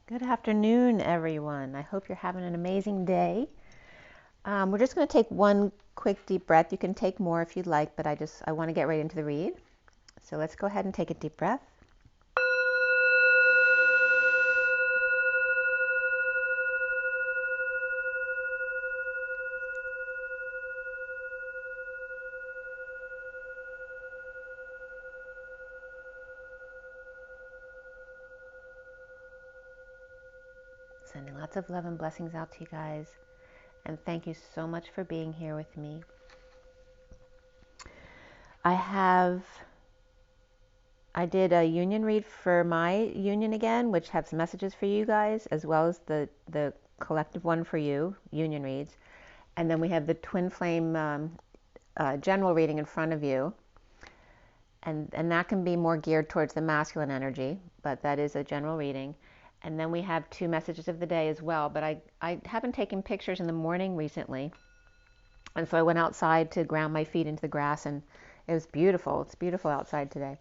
Good afternoon, everyone. I hope you're having an amazing day. We're just going to take one quick deep breath. You can take more if you'd like, but I want to get right into the read. So let's go ahead and take a deep breath. Sending lots of love and blessings out to you guys. And thank you so much for being here with me. I did a union read for my union again, which has messages for you guys, as well as the collective one for you, union reads. And then we have the twin flame general reading in front of you. And that can be more geared towards the masculine energy, but that is a general reading. And then we have 2 messages of the day as well, but I haven't taken pictures in the morning recently. And so I went outside to ground my feet into the grass, and it was beautiful. It's beautiful outside today.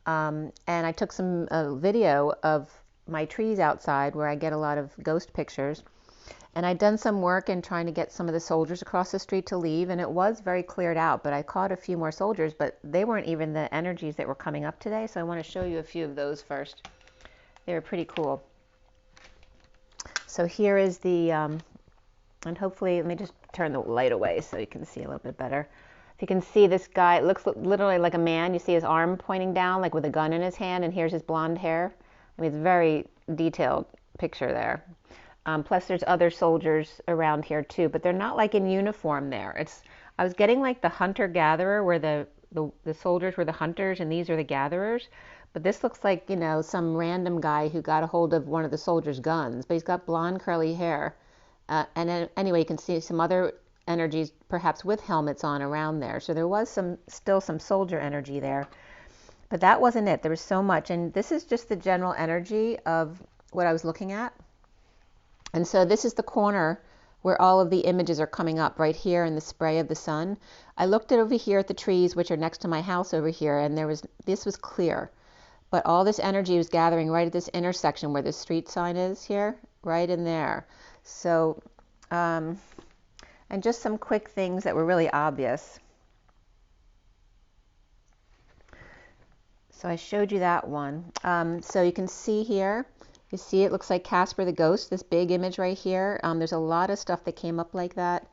And I took some video of my trees outside where I get a lot of ghost pictures. And I'd done some work in trying to get some of the soldiers across the street to leave, and it was very cleared out, but I caught a few more soldiers, but they weren't even the energies that were coming up today, so I want to show you a few of those first. They were pretty cool. So here is the, and hopefully, let me just turn the light away so you can see a little bit better. If you can see this guy, it looks literally like a man. You see his arm pointing down, like with a gun in his hand, and here's his blonde hair. I mean, it's a very detailed picture there. Plus, there's other soldiers around here too, but they're not like in uniform there. I was getting like the hunter-gatherer, where the soldiers were the hunters and these are the gatherers. But this looks like, you know, some random guy who got a hold of one of the soldiers' guns. But he's got blonde curly hair. And then, anyway, you can see some other energies, perhaps with helmets on around there. So there was still some soldier energy there. But that wasn't it. There was so much. And this is just the general energy of what I was looking at. And so this is the corner where all of the images are coming up right here in the spray of the sun. I looked at over here at the trees, which are next to my house over here, and this was clear. But all this energy was gathering right at this intersection where the street sign is here, right in there. So, and just some quick things that were really obvious. So I showed you that one. So you can see here, you see it looks like Casper the Ghost, this big image right here. There's a lot of stuff that came up like that.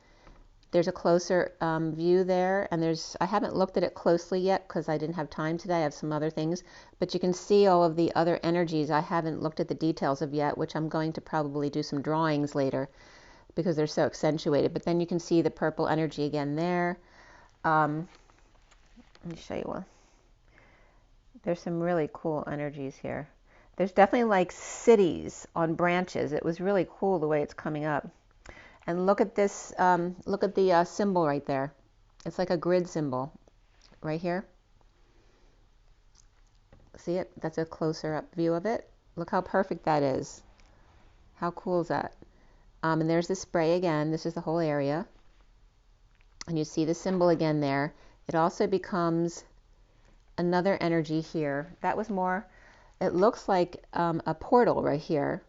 There's a closer view there, and I haven't looked at it closely yet because I didn't have time today. I have some other things, but you can see all of the other energies I haven't looked at the details of yet, which I'm going to probably do some drawings later because they're so accentuated. But then you can see the purple energy again there. Let me show you one. There's some really cool energies here. There's definitely like cities on branches. It was really cool the way it's coming up. And look at this, look at the symbol right there. It's like a grid symbol right here. See it? That's a closer up view of it. Look how perfect that is. How cool is that? And there's the spray again. This is the whole area. And you see the symbol again there. It also becomes another energy here. That was more, it looks like a portal right here.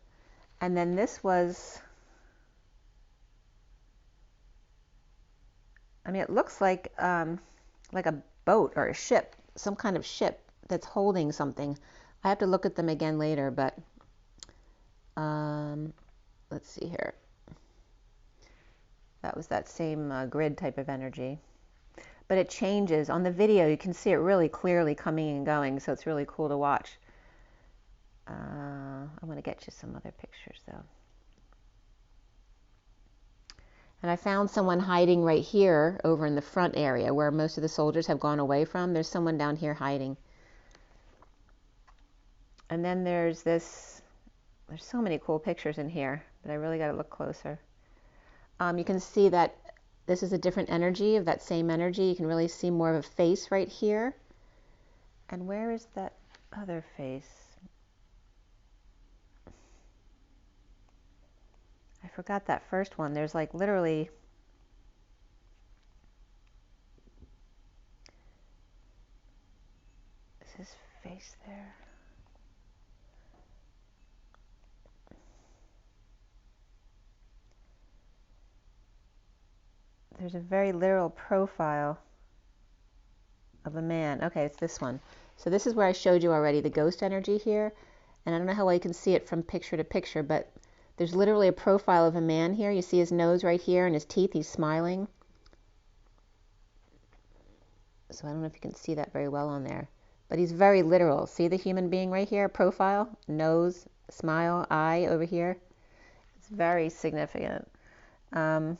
And then this was, I mean, it looks like a boat or a ship, some kind of ship that's holding something. I have to look at them again later, but let's see here. That was that same grid type of energy. But it changes. On the video, you can see it really clearly coming and going, so it's really cool to watch. I'm going to get you some other pictures, though. And I found someone hiding right here over in the front area where most of the soldiers have gone away from. There's someone down here hiding. And then there's so many cool pictures in here, but I really got to look closer. You can see that this is a different energy of that same energy. You can really see more of a face right here. And where is that other face? I forgot that first one. There's like literally, is his face there? there's a very literal profile of a man. Okay, it's this one. So this is where I showed you already the ghost energy here. And I don't know how well you can see it from picture to picture, but there's literally a profile of a man here. You see his nose right here and his teeth. He's smiling. So I don't know if you can see that very well on there. But he's very literal. See the human being right here? Profile, nose, smile, eye over here. It's very significant. I'm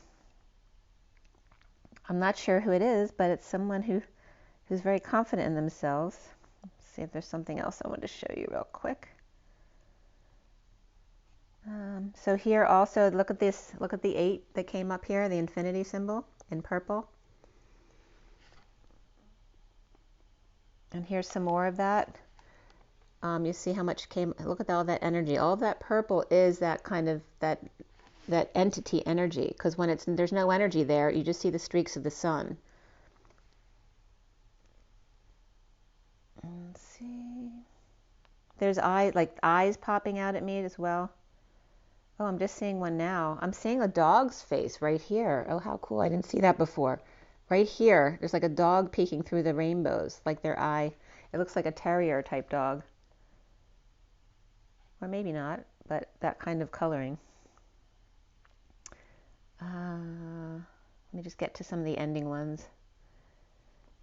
not sure who it is, but it's someone who's very confident in themselves. Let's see if there's something else I want to show you real quick. So here also, look at this. Look at the 8 that came up here, the infinity symbol in purple. And here's some more of that. You see how much came. Look at all that energy. All of that purple is that kind of that entity energy. Because when there's no energy there, you just see the streaks of the sun. Let's see. There's eyes popping out at me as well. Oh, I'm just seeing one now. I'm seeing a dog's face right here. Oh, how cool. I didn't see that before. Right here, there's like a dog peeking through the rainbows, like their eye. It looks like a terrier type dog. Or maybe not, but that kind of coloring. Let me just get to some of the ending ones,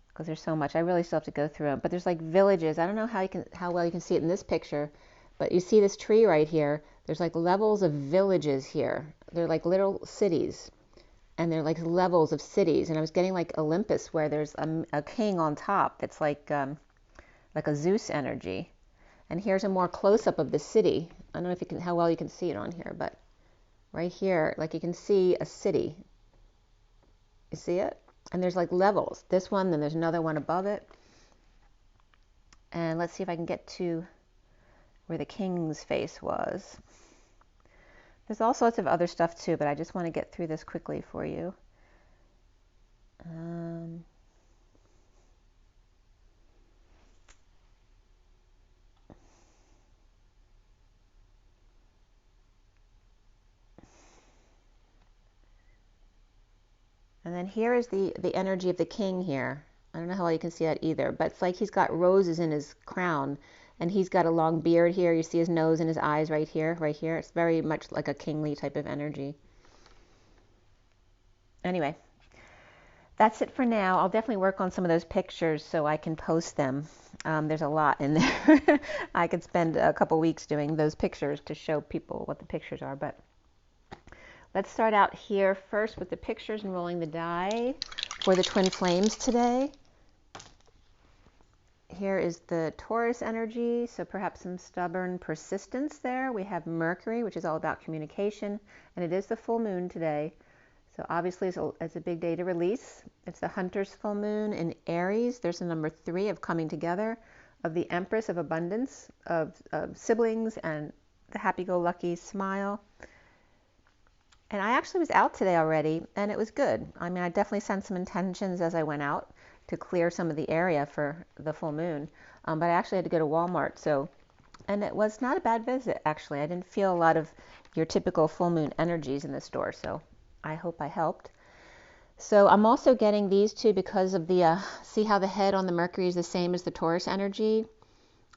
because there's so much. I really still have to go through them. But there's like villages. I don't know how well you can see it in this picture, but you see this tree right here. There's like levels of villages here. They're like little cities. And they're like levels of cities. And I was getting like Olympus, where there's a king on top that's like a Zeus energy. And here's a more close-up of the city. I don't know if you can, how well you can see it on here, but right here, like you can see a city. You see it? And there's like levels. This one, then there's another one above it. And let's see if I can get to where the king's face was. There's all sorts of other stuff too, but I just want to get through this quickly for you. And then here is the energy of the king here. I don't know how well you can see that either, but it's like he's got roses in his crown, and he's got a long beard here. You see his nose and his eyes right here, right here. It's very much like a kingly type of energy. Anyway, that's it for now. I'll definitely work on some of those pictures so I can post them. There's a lot in there. I could spend a couple weeks doing those pictures to show people what the pictures are, but let's start out here first with the pictures and rolling the die for the twin flames today. Here is the Taurus energy, so perhaps some stubborn persistence there. We have Mercury, which is all about communication, and it is the full moon today. So obviously it's a big day to release. It's the Hunter's full moon in Aries. There's the number 3 of coming together, of the Empress of abundance, of siblings, and the happy-go-lucky smile. And I actually was out today already, and it was good. I mean, I definitely sent some intentions as I went out to clear some of the area for the full moon. But I actually had to go to Walmart, and it was not a bad visit, actually. I didn't feel a lot of your typical full moon energies in the store, so I hope I helped. So I'm also getting these two because of the, see how the head on the Mercury is the same as the Taurus energy?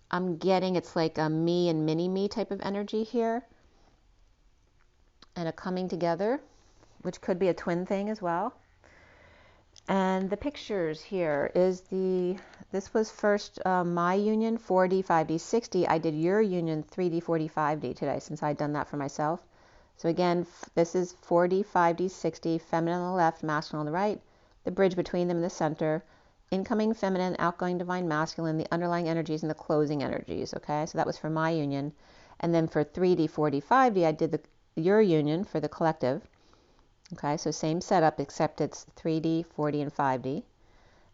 I'm getting it's like a me and mini-me type of energy here. And a coming together, which could be a twin thing as well. And the pictures here is this was first my union, 4D, 5D, 6D. I did your union, 3D, 4D, 5D today, since I'd done that for myself. So again, this is 4D, 5D, 6D, feminine on the left, masculine on the right, the bridge between them in the center, incoming feminine, outgoing divine masculine, the underlying energies and the closing energies, okay? So that was for my union. And then for 3D, 4D, 5D, I did your union for the collective. Okay, so same setup, except it's 3D, 4D, and 5D.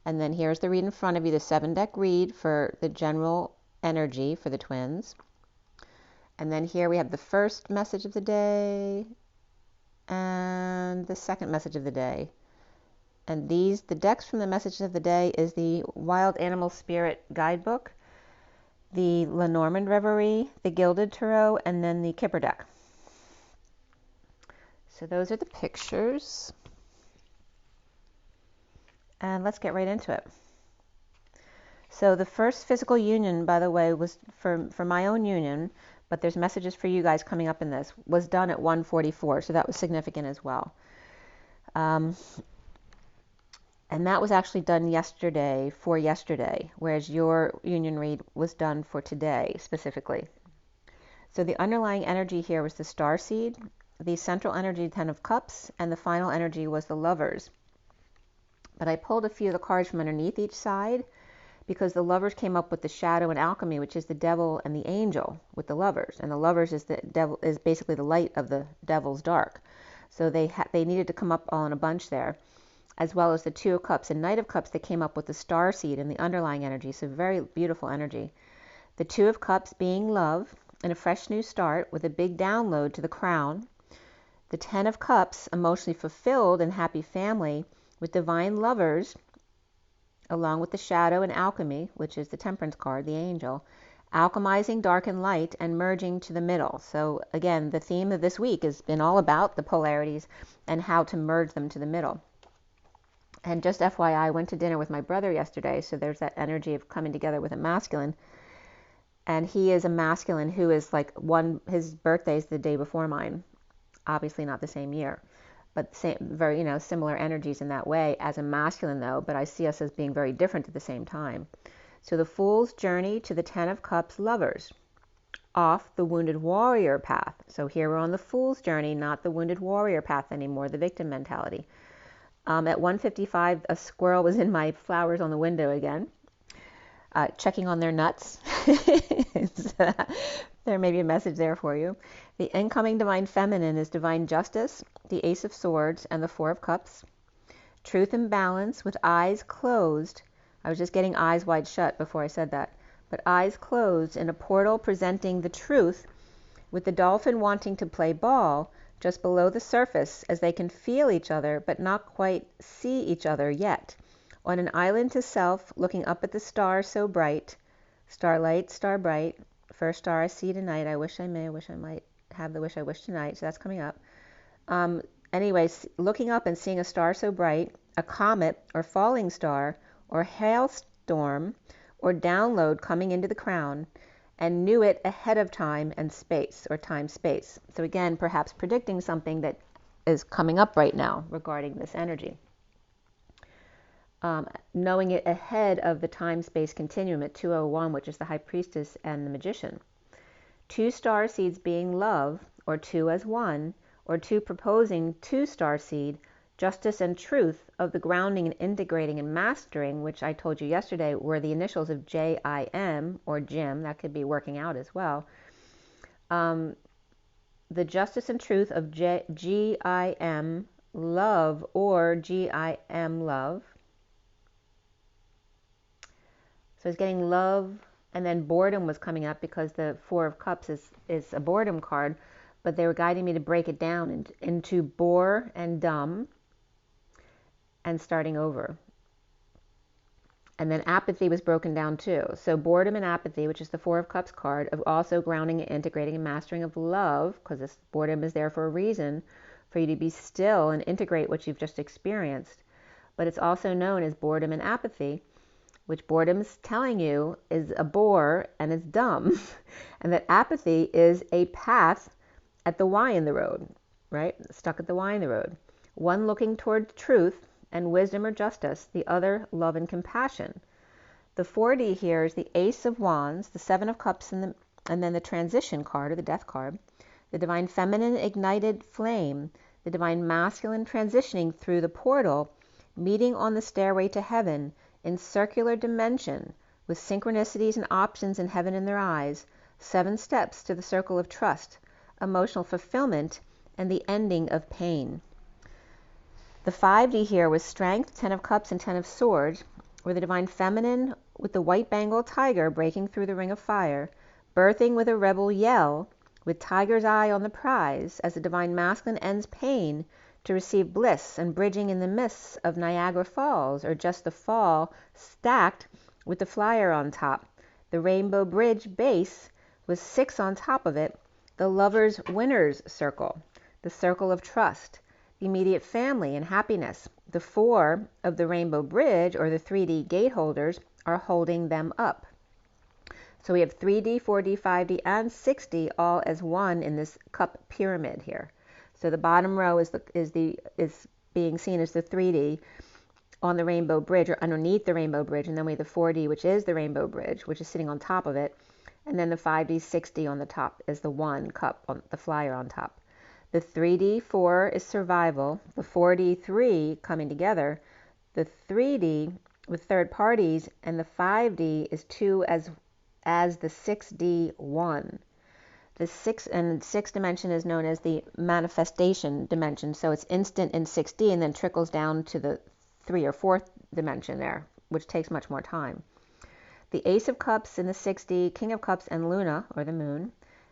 And then here's the read in front of you, the 7-deck read for the general energy for the twins. And then here we have the first message of the day and the second message of the day. And the decks from the messages of the day is the Wild Animal Spirit Guidebook, the Lenormand Reverie, the Gilded Tarot, and then the Kipper deck. So those are the pictures. And let's get right into it. So the first physical union, by the way, was for my own union, but there's messages for you guys coming up in this, was done at 1:44, so that was significant as well. And that was actually done yesterday, whereas your union read was done for today specifically. So the underlying energy here was the star seed, the central energy, 10 of cups, and the final energy was the lovers. But I pulled a few of the cards from underneath each side because the lovers came up with the shadow and alchemy, which is the devil and the angel with the lovers. And the lovers is the devil, is basically the light of the devil's dark. So they needed to come up all in a bunch there, as well as the Two of Cups and Knight of Cups. They came up with the star seed and the underlying energy. So very beautiful energy. The Two of Cups being love and a fresh new start with a big download to the crown. The 10 of Cups, emotionally fulfilled and happy family with divine lovers, along with the shadow and alchemy, which is the temperance card, the angel, alchemizing dark and light and merging to the middle. So again, the theme of this week has been all about the polarities and how to merge them to the middle. And just FYI, I went to dinner with my brother yesterday, so there's that energy of coming together with a masculine. And he is a masculine who is like his birthday is the day before mine. Obviously not the same year, but same, very, similar energies in that way as a masculine though, but I see us as being very different at the same time. So the Fool's journey to the 10 of Cups lovers, off the wounded warrior path. So here we're on the Fool's journey, not the wounded warrior path anymore, the victim mentality. At 1:55, a squirrel was in my flowers on the window again, checking on their nuts. There may be a message there for you. The incoming divine feminine is divine justice, the Ace of Swords, and the Four of Cups. Truth and balance with eyes closed. I was just getting eyes wide shut before I said that. But eyes closed in a portal presenting the truth, with the dolphin wanting to play ball just below the surface as they can feel each other but not quite see each other yet. On an island to self, looking up at the stars so bright. Starlight, star bright. First star I see tonight. I wish I might have the wish I wish tonight. So that's coming up. Anyways, looking up and seeing a star so bright, a comet or falling star or hailstorm or download coming into the crown, and knew it ahead of time and space, or time-space. So again, perhaps predicting something that is coming up right now regarding this energy. Knowing it ahead of the time-space continuum at 201, which is the High Priestess and the Magician. Two star seeds being love, or two as one, or two proposing two star seed, justice and truth of the grounding and integrating and mastering, which I told you yesterday were the initials of JIM, or Jim. That could be working out as well. The justice and truth of GIM love, or GIM love. So it's getting love, and then boredom was coming up because the Four of Cups is a boredom card, but they were guiding me to break it down into bore and dumb and starting over. And then apathy was broken down too. So boredom and apathy, which is the Four of Cups card, of also grounding and integrating and mastering of love, because this boredom is there for a reason, for you to be still and integrate what you've just experienced. But it's also known as boredom and apathy, which boredom is telling you is a bore and is dumb, and that apathy is a path at the Y in the road, right? Stuck at the Y in the road. One looking toward truth and wisdom or justice, the other love and compassion. The 4D here is the Ace of Wands, the Seven of Cups, and then the transition card, or the death card, the divine feminine ignited flame, the divine masculine transitioning through the portal, meeting on the stairway to heaven in circular dimension with synchronicities and options in heaven in their eyes, 7 steps to the circle of trust, emotional fulfillment, and the ending of pain. The 5D here was strength, 10 of Cups and 10 of Swords, where the divine feminine with the white Bengal tiger breaking through the ring of fire, birthing with a rebel yell, with tiger's eye on the prize, as the divine masculine ends pain to receive bliss, and bridging in the mists of Niagara Falls, or just the fall stacked with the flyer on top. The rainbow bridge base with 6 on top of it, the lover's winner's circle, the circle of trust, the immediate family and happiness. The 4 of the rainbow bridge, or the 3D gate holders, are holding them up. So we have 3D, 4D, 5D, and 6D all as one in this cup pyramid here. So the bottom row is being seen as the 3D on the rainbow bridge, or underneath the rainbow bridge, and then we have the 4D, which is the rainbow bridge, which is sitting on top of it, and then the 5D, 6D on the top is the one cup, on the flyer on top. The 3D 4 is survival, the 4D 3 coming together, the 3D with third parties, and the 5D is 2 as the 6D 1. The sixth dimension is known as the manifestation dimension, so it's instant in 6D and then trickles down to the 3 or 4th dimension there, which takes much more time. The Ace of Cups in the 6D, King of Cups, and Luna, or the moon.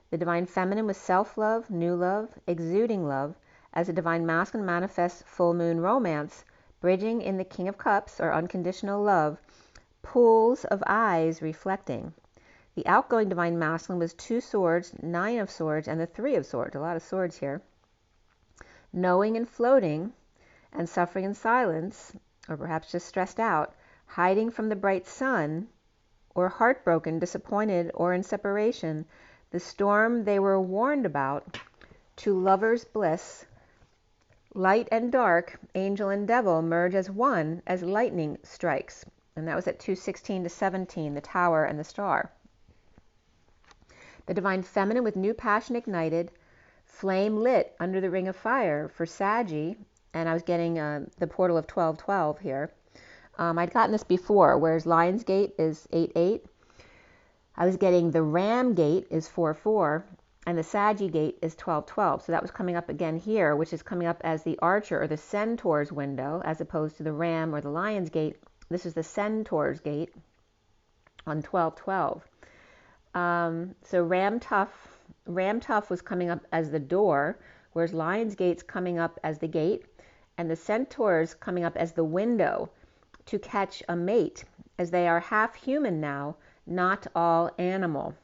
The Divine Feminine with self-love, new love, exuding love, as the Divine Masculine manifests full moon romance, bridging in the King of Cups, or unconditional love, pools of eyes reflecting. The outgoing Divine Masculine was 2 swords, 9 of swords, and the 3 of swords. A lot of swords here. Knowing and floating, and suffering in silence, or perhaps just stressed out, hiding from the bright sun, or heartbroken, disappointed, or in separation, the storm they were warned about, to lovers' bliss. Light and dark, angel and devil merge as one as lightning strikes. And that was at 2:16 to 17, the tower and the star. The Divine Feminine with new passion ignited, flame lit under the ring of fire for Saggy, and I was getting the portal of 1212 here. I'd gotten this before, whereas Lion's Gate is 88. I was getting the Ram Gate is 44, and the Saggy Gate is 1212. So that was coming up again here, which is coming up as the Archer or the Centaur's window, as opposed to the Ram or the Lion's Gate. This is the Centaur's Gate on 1212. So Ram Tough was coming up as the door, whereas Lion's Gate's coming up as the gate, and the Centaur's coming up as the window to catch a mate, as they are half human now, not all animal.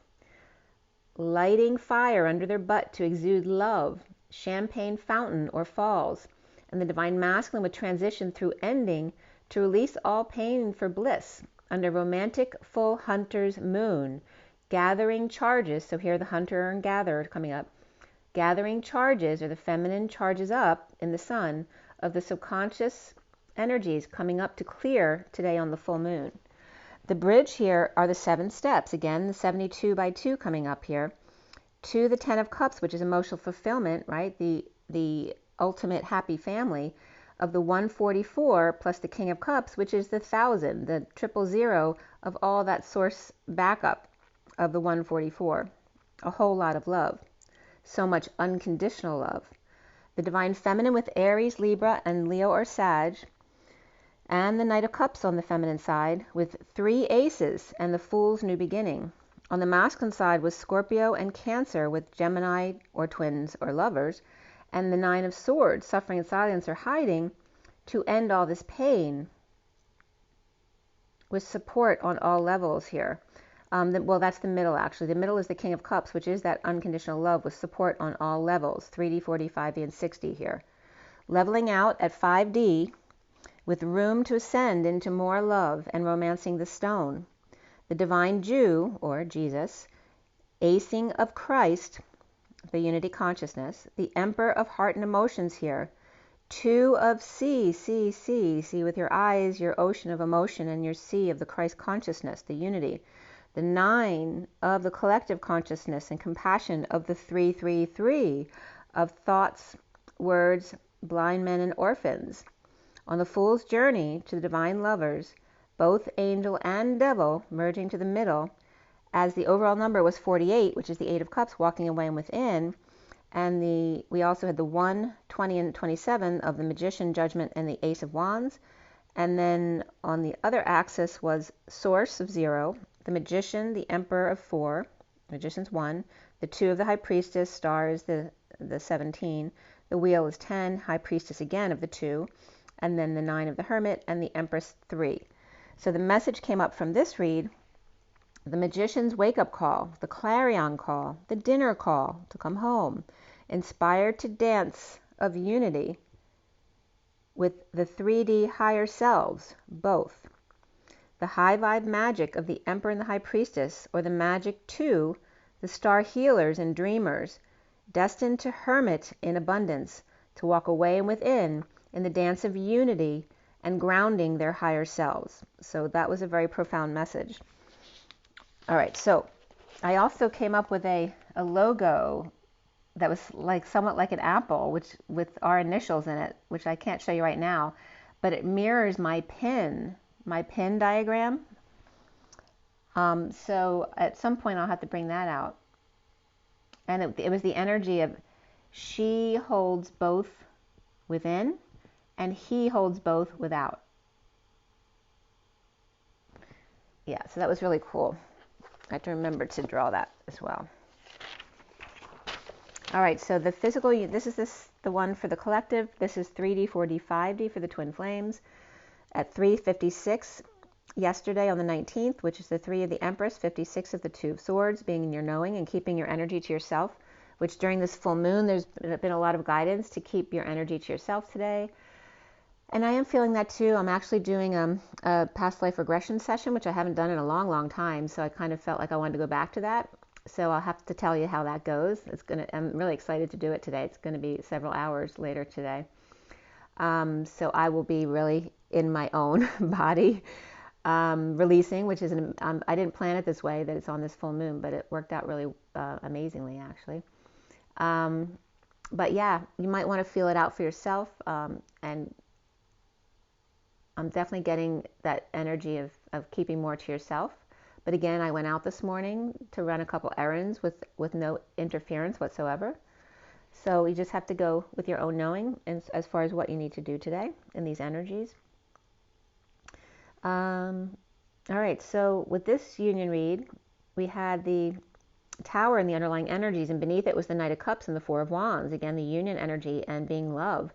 Lighting fire under their butt to exude love, champagne fountain or falls, and the Divine Masculine would transition through ending to release all pain for bliss under romantic full hunter's moon, gathering charges. So here the hunter and gatherer coming up. Gathering charges, or the feminine charges up in the sun, of the subconscious energies coming up to clear today on the full moon. The bridge here are the 7 steps. Again, the 72 by 2 coming up here. To the 10 of Cups, which is emotional fulfillment, right? The ultimate happy family of the 144 plus the King of Cups, which is the 1000, the 000 of all that source backup of the 144. A whole lot of love. So much unconditional love. The Divine Feminine with Aries, Libra, and Leo or Sag, and the Knight of Cups on the feminine side with 3 aces and the Fool's new beginning. On the masculine side was Scorpio and Cancer with Gemini or twins or lovers, and the 9 of Swords, suffering in silence or hiding, to end all this pain with support on all levels here. Well, that's the middle, actually. The middle is the King of Cups, which is that unconditional love with support on all levels, 3D, 4D, 5D, and 6D here. Leveling out at 5D with room to ascend into more love and romancing the stone. The Divine Jew, or Jesus, acing of Christ, the unity consciousness, the Emperor of heart and emotions here. 2 of sea with your eyes, your ocean of emotion, and your sea of the Christ consciousness, the unity. The 9 of the collective consciousness and compassion of the 333 of thoughts, words, blind men, and orphans. On the Fool's journey to the divine lovers, both angel and devil merging to the middle, as the overall number was 48, which is the 8 of Cups walking away and within, and we also had the 1, 20, and 27 of the Magician, Judgment, and the Ace of Wands. And then on the other axis was Source of 0, the Magician, the Emperor of 4, Magician's 1, the 2 of the High Priestess, Star is the 17, the Wheel is 10, High Priestess again of the 2, and then the 9 of the Hermit, and the Empress 3. So the message came up from this read: the Magician's wake-up call, the clarion call, the dinner call to come home, inspired to dance of unity with the 3D higher selves, both. The high vibe magic of the Emperor and the High Priestess, or the magic to the star healers and dreamers, destined to hermit in abundance, to walk away and within in the dance of unity and grounding their higher selves. So that was a very profound message. All right, so I also came up with a logo that was like somewhat like an apple, which with our initials in it, which I can't show you right now, but it mirrors my pin diagram. So at some point I'll have to bring that out. And it was the energy of she holds both within and he holds both without. Yeah, so that was really cool. I have to remember to draw that as well. All right, so the physical, this is the one for the collective. This is 3D, 4D, 5D for the twin flames. At 3:56 yesterday on the 19th, which is the 3 of the Empress, 56 of the 2 of Swords, being in your knowing and keeping your energy to yourself, which during this full moon, there's been a lot of guidance to keep your energy to yourself today. And I am feeling that too. I'm actually doing a past life regression session, which I haven't done in a long, long time. So I kind of felt like I wanted to go back to that. So I'll have to tell you how that goes. I'm really excited to do it today. It's going to be several hours later today. So I will be really in my own body, releasing, which is, I didn't plan it this way, that it's on this full moon, but it worked out really amazingly, actually. But yeah, you might want to feel it out for yourself. And I'm definitely getting that energy of keeping more to yourself. But again, I went out this morning to run a couple errands with no interference whatsoever. So you just have to go with your own knowing as far as what you need to do today in these energies. All right, so with this union read, we had the Tower and the underlying energies, and beneath it was the Knight of Cups and the Four of Wands. Again, the union energy and being love.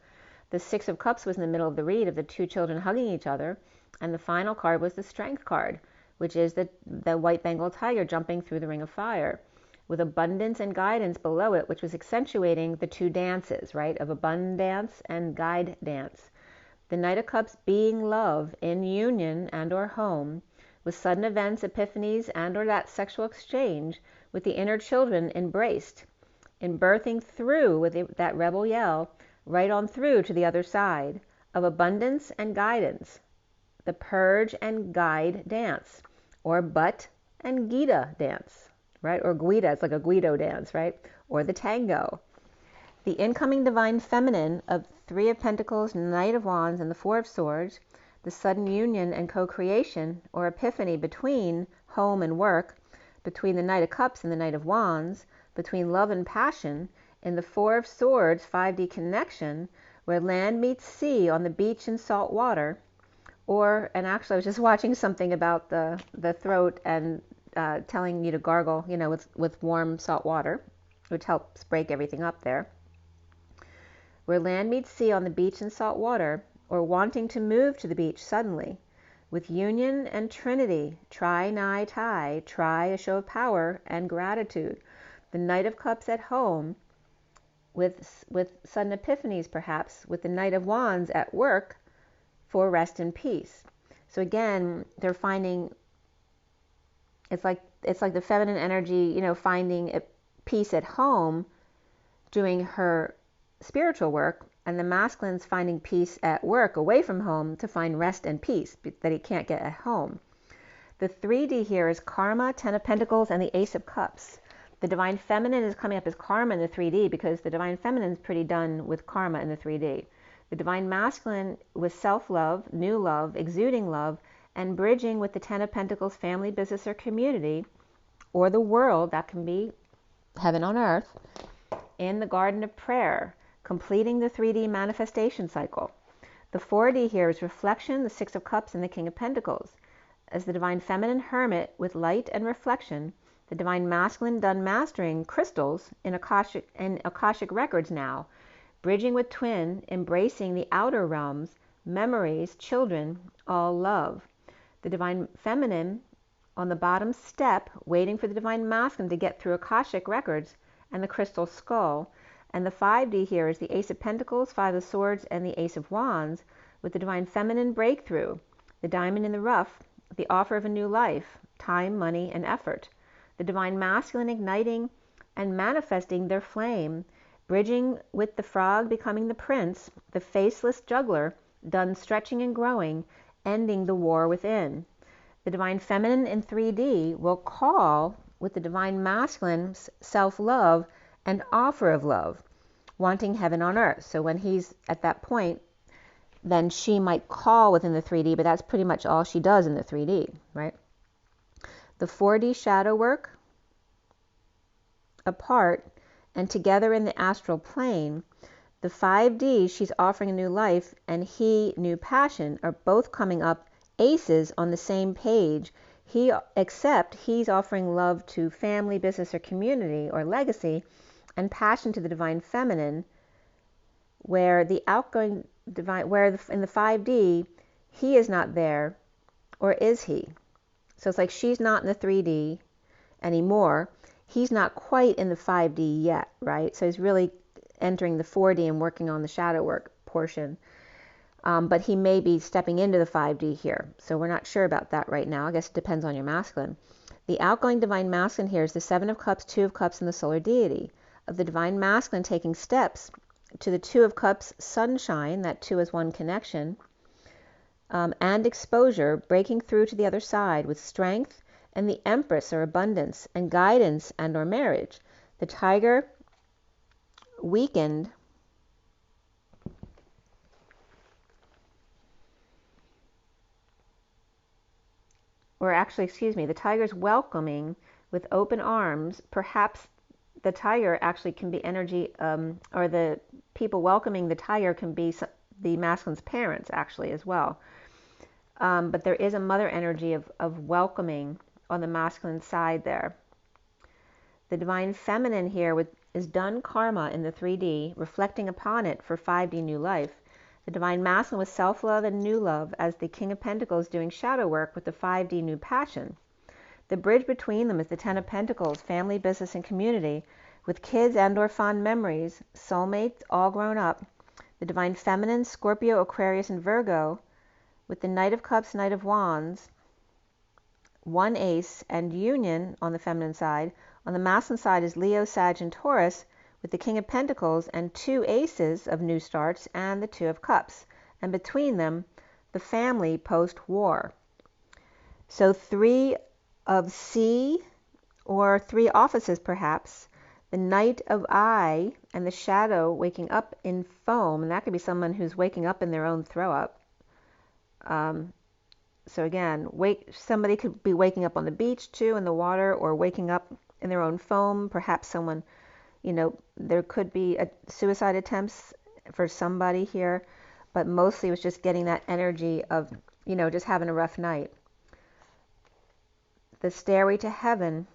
The Six of Cups was in the middle of the read of the 2 children hugging each other, and the final card was the Strength card, which is the white Bengal tiger jumping through the ring of fire, with abundance and guidance below it, which was accentuating the 2 dances, right, of abundance and guide dance. The Knight of Cups being love in union and or home, with sudden events, epiphanies, and or that sexual exchange with the inner children embraced, in birthing through with that rebel yell, right on through to the other side of abundance and guidance, the purge and guide dance, or butt and Gita dance, right? Or Guida, it's like a Guido dance, right? Or the tango. The incoming divine feminine of 3 of Pentacles, Knight of Wands, and the 4 of Swords, the sudden union and co-creation or epiphany between home and work, between the Knight of Cups and the Knight of Wands, between love and passion, in the 4 of Swords 5D connection, where land meets sea on the beach in salt water, or, and actually I was just watching something about the throat and telling you to gargle, with warm salt water, which helps break everything up there. Where land meets sea on the beach in salt water, or wanting to move to the beach suddenly, with union and trinity, try, nigh, tie, try a show of power and gratitude. The Knight of Cups at home, with sudden epiphanies perhaps, with the Knight of Wands at work for rest and peace. So again, they're finding, it's like the feminine energy, finding peace at home, doing her spiritual work, and the masculine's finding peace at work away from home to find rest and peace that he can't get at home. The 3D here is Karma, 10 of Pentacles, and the Ace of Cups. The Divine Feminine is coming up as Karma in the 3D because the Divine Feminine is pretty done with Karma in the 3D. The Divine Masculine with self-love, new love, exuding love, and bridging with the 10 of Pentacles, family, business, or community, or the world, that can be heaven on earth, in the Garden of Prayer, completing the 3D manifestation cycle. The 4D here is reflection, the 6 of Cups, and the King of Pentacles. As the Divine Feminine Hermit with light and reflection, the Divine Masculine done mastering crystals in Akashic records now, bridging with twin, embracing the outer realms, memories, children, all love. The Divine Feminine on the bottom step, waiting for the Divine Masculine to get through Akashic records and the crystal skull, And the 5D here is the Ace of Pentacles, 5 of Swords, and the Ace of Wands, with the Divine Feminine breakthrough, the diamond in the rough, the offer of a new life, time, money, and effort. The Divine Masculine igniting and manifesting their flame, bridging with the frog becoming the prince, the faceless juggler, done stretching and growing, ending the war within. The Divine Feminine in 3D will call with the Divine Masculine's self-love and offer of love, wanting heaven on earth. So when he's at that point, then she might call within the 3D, but that's pretty much all she does in the 3D, right? The 4D shadow work, apart and together in the astral plane. The 5D, she's offering a new life, and he, new passion, are both coming up aces on the same page. Except he's offering love to family, business, or community, or legacy, and passion to the Divine Feminine, where the outgoing divine, in the 5D, he is not there, or is he? So it's like she's not in the 3D anymore. He's not quite in the 5D yet, right? So he's really entering the 4D and working on the shadow work portion. But he may be stepping into the 5D here. So we're not sure about that right now. I guess it depends on your masculine. The outgoing Divine Masculine here is the 7 of Cups, 2 of Cups, and the Solar Deity. Of the Divine Masculine taking steps to the 2 of Cups sunshine, that 2 is 1 connection, and exposure, breaking through to the other side with strength, and the Empress, or abundance, and guidance, and or marriage. The Tiger, weakened, or actually, excuse me, the Tiger's welcoming with open arms. Perhaps the Tiger actually can be energy, or the people welcoming the Tiger can be the masculine's parents, actually, as well. But there is a mother energy of welcoming on the masculine side there. The Divine Feminine here is done karma in the 3D, reflecting upon it for 5D new life. The Divine Masculine with self-love and new love as the King of Pentacles doing shadow work with the 5D new passion. The bridge between them is the 10 of Pentacles, family, business, and community, with kids and or fond memories, soulmates, all grown up. The Divine Feminine, Scorpio, Aquarius, and Virgo, with the Knight of Cups, Knight of Wands, 1 ace, and union on the feminine side. On the masculine side is Leo, Sag, and Taurus, with the King of Pentacles and 2 aces of new starts and the 2 of Cups. And between them, the family post-war. So 3 of C, or 3 offices perhaps, the Knight of Eye, and the shadow waking up in foam. And that could be someone who's waking up in their own throw-up. So again, somebody could be waking up on the beach too, in the water, or waking up in their own foam. Perhaps someone, there could be suicide attempts for somebody here, but mostly it was just getting that energy of, just having a rough night. The Stairway to Heaven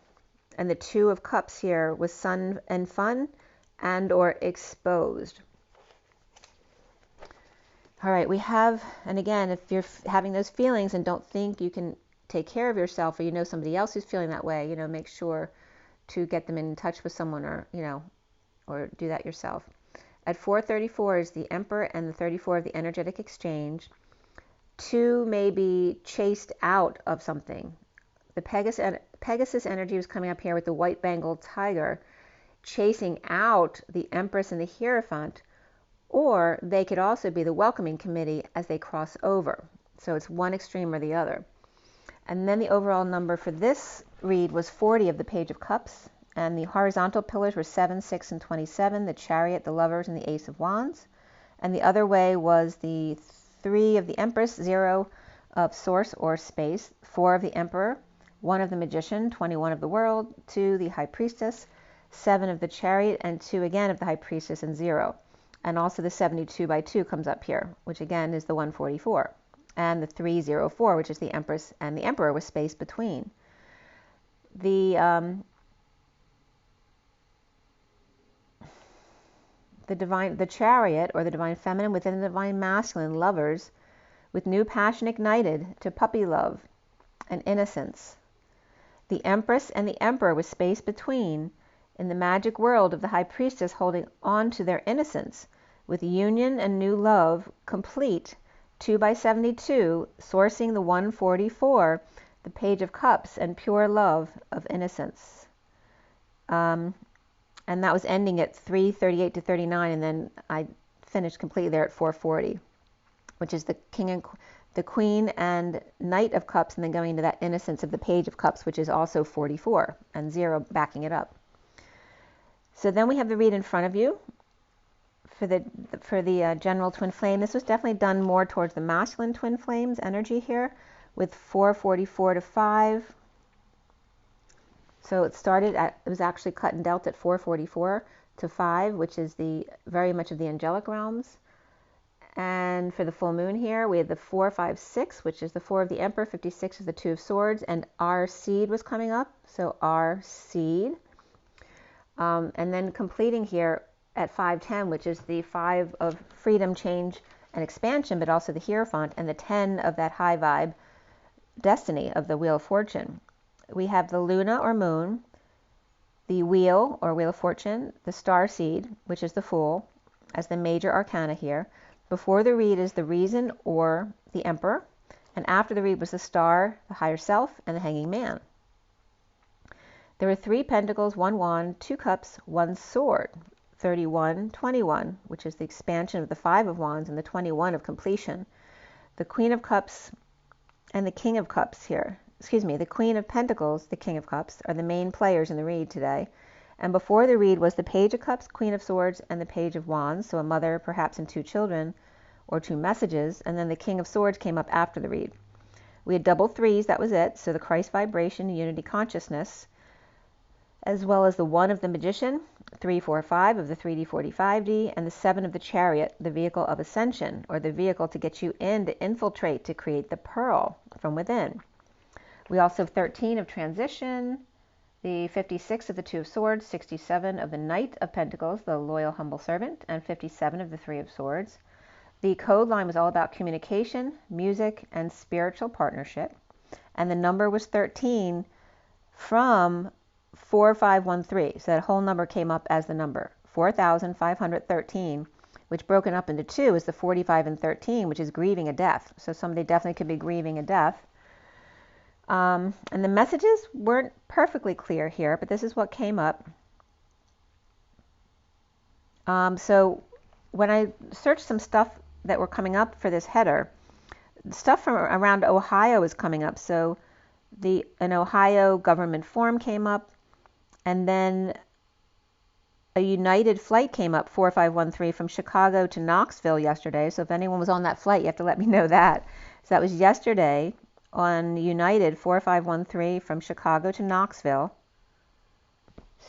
and the 2 of Cups here with sun and fun and or exposed. All right, we have, and again, if you're having those feelings and don't think you can take care of yourself, or somebody else who's feeling that way, make sure to get them in touch with someone, or or do that yourself. At 434 is the Emperor and the 34 of the energetic exchange. 2 may be chased out of something. The Pegasus energy was coming up here with the white Bengal tiger, chasing out the Empress and the Hierophant. Or they could also be the welcoming committee as they cross over. So it's one extreme or the other. And then the overall number for this read was 40 of the Page of Cups. And the horizontal pillars were 7, 6, and 27, the Chariot, the Lovers, and the Ace of Wands. And the other way was the 3 of the Empress, 0 of Source or Space, 4 of the Emperor, 1 of the Magician, 21 of the World, 2 the High Priestess, 7 of the Chariot, and 2 again of the High Priestess, and 0. And also the 72 by 2 comes up here, which again is the 144. And the 304, which is the Empress and the Emperor with space between. The Chariot, or the Divine Feminine within the Divine Masculine, Lovers, with new passion ignited to puppy love and innocence. The Empress and the Emperor with space between, in the magic world of the high priestess holding on to their innocence, with union and new love complete, 2 by 72, sourcing the 144, the Page of Cups, and pure love of innocence. And that was ending at 338 to 39, and then I finished completely there at 440, which is the Queen and Knight of Cups, and then going into that innocence of the Page of Cups, which is also 44, and 0 backing it up. So then we have the read in front of you for the general twin flame. This was definitely done more towards the masculine twin flames energy here, with 444 to 5. So it was actually cut and dealt at 444 to 5, which is very much of the angelic realms. And for the full moon here, we had the 4, 5, 6, which is the 4 of the Emperor, 56 is the 2 of Swords, and our seed was coming up. So our seed. And then completing here at 510, which is the 5 of freedom, change, and expansion, but also the Hierophant, and the 10 of that high vibe destiny of the Wheel of Fortune. We have the Luna or Moon, the Wheel or Wheel of Fortune, the Star Seed, which is the Fool, as the major arcana here. Before the read is the Reason or the Emperor, and after the read was the Star, the Higher Self, and the Hanging Man. There were 3 Pentacles, 1 Wand, 2 Cups, 1 Sword, 31, 21, which is the expansion of the 5 of Wands and the 21 of completion. The Queen of Cups and the King of Cups here, the Queen of Pentacles, the King of Cups, are the main players in the read today. And before the read was the Page of Cups, Queen of Swords, and the Page of Wands, so a mother perhaps and 2 children, or 2 messages, and then the King of Swords came up after the read. We had double 3s, that was it, so the Christ vibration, unity consciousness, as well as the 1 of the Magician, 3, 4, 5 of the 3D, 45D, and the 7 of the Chariot, the vehicle of ascension, or the vehicle to get you in, to infiltrate, to create the pearl from within. We also have 13 of transition, the 56 of the 2 of Swords, 67 of the Knight of Pentacles, the loyal, humble servant, and 57 of the 3 of Swords. The code line was all about communication, music, and spiritual partnership. And the number was 13 from 4513. So that whole number came up as the number 4,513, which broken up into 2 is the 45 and 13, which is grieving a death. So somebody definitely could be grieving a death. And the messages weren't perfectly clear here, but this is what came up. So when I searched some stuff that were coming up for this header, stuff from around Ohio is coming up. So an Ohio government form came up, and then a United flight came up, 4513, from Chicago to Knoxville yesterday. So if anyone was on that flight, you have to let me know that. So that was yesterday on United 4513 from Chicago to Knoxville.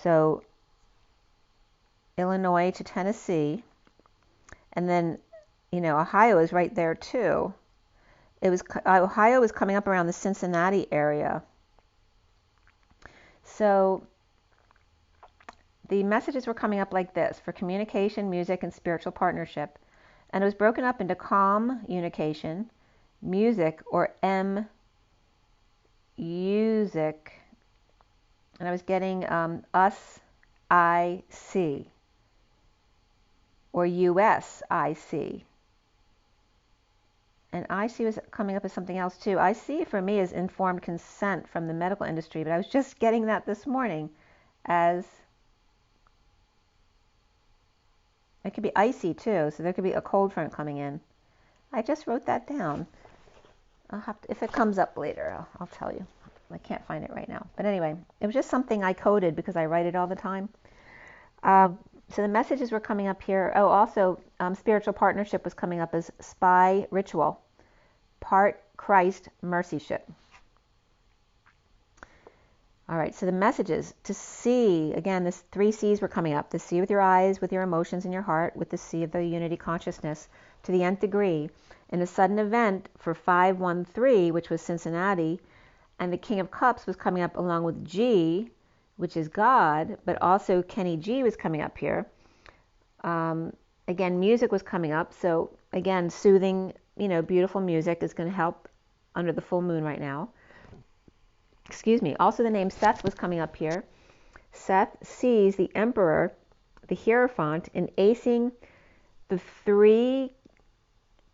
So Illinois to Tennessee. And then, Ohio is right there too. Ohio was coming up around the Cincinnati area. So the messages were coming up like this: for communication, music, and spiritual partnership. And it was broken up into calm, unication, music, or music, and I was getting us, I, C, or US, I, C. And IC was coming up as something else too. IC for me is informed consent from the medical industry, but I was just getting that this morning as, it could be icy too, so there could be a cold front coming in. I just wrote that down. I'll have to, if it comes up later, I'll tell you. I can't find it right now. But anyway, it was just something I coded because I write it all the time. So the messages were coming up here. Oh, also, spiritual partnership was coming up as spy ritual, part Christ mercyship. All right, so the messages to see, again, this 3 C's were coming up. The C with your eyes, with your emotions in your heart, with the C of the unity consciousness to the nth degree. In a sudden event for 513, which was Cincinnati, and the King of Cups was coming up along with G, which is God, but also Kenny G was coming up here. Again, music was coming up. So again, soothing, beautiful music is going to help under the full moon right now. Excuse me. Also the name Seth was coming up here. Seth sees the Emperor, the Hierophant, in acing the three,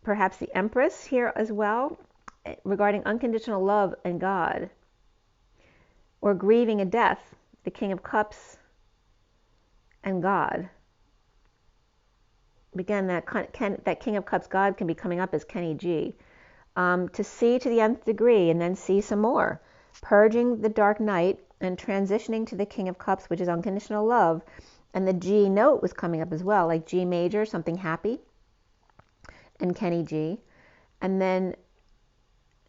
perhaps the Empress here as well, regarding unconditional love and God, or grieving a death, the King of Cups and God. Again, that King of Cups God can be coming up as Kenny G. To see to the nth degree and then see some more. Purging the dark night and transitioning to the King of Cups, which is unconditional love. And the G note was coming up as well, like G major, something happy, and Kenny G. And then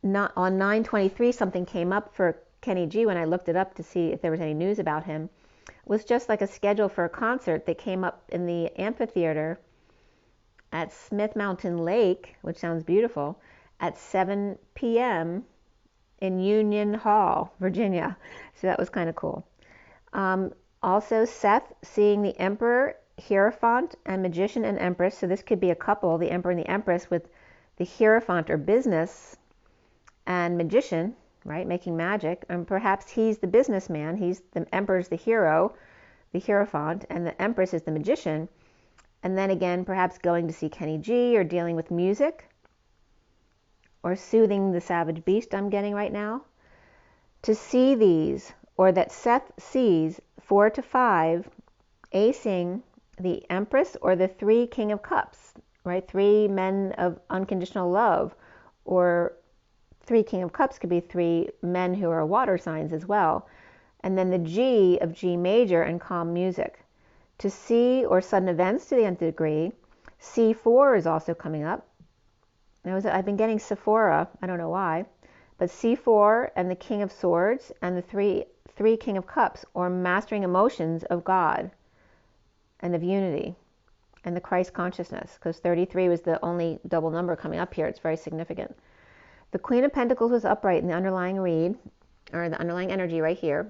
not on 9/23, something came up for Kenny G when I looked it up to see if there was any news about him. It was just like a schedule for a concert that came up in the amphitheater at Smith Mountain Lake, which sounds beautiful, at 7 p.m. in Union Hall, Virginia. So that was kind of cool. Also, Seth seeing the Emperor, Hierophant, and Magician and Empress. So this could be a couple, the Emperor and the Empress, with the Hierophant or business and Magician, right, making magic. And perhaps he's the businessman. The Emperor's the hero, the Hierophant, and the Empress is the Magician. And then again, perhaps going to see Kenny G or dealing with music or soothing the savage beast I'm getting right now. To see these, or that Seth sees 4 to 5 acing the Empress or the 3 King of Cups, right? 3 men of unconditional love, or 3 King of Cups could be 3 men who are water signs as well. And then the G of G major and calm music. To see or sudden events to the nth degree. C4 is also coming up. I've been getting Sephora, I don't know why, but C4 and the King of Swords and the 3 King of Cups, or mastering emotions of God and of unity and the Christ consciousness, because 33 was the only double number coming up here. It's very significant. The Queen of Pentacles was upright in the underlying read, or the underlying energy right here,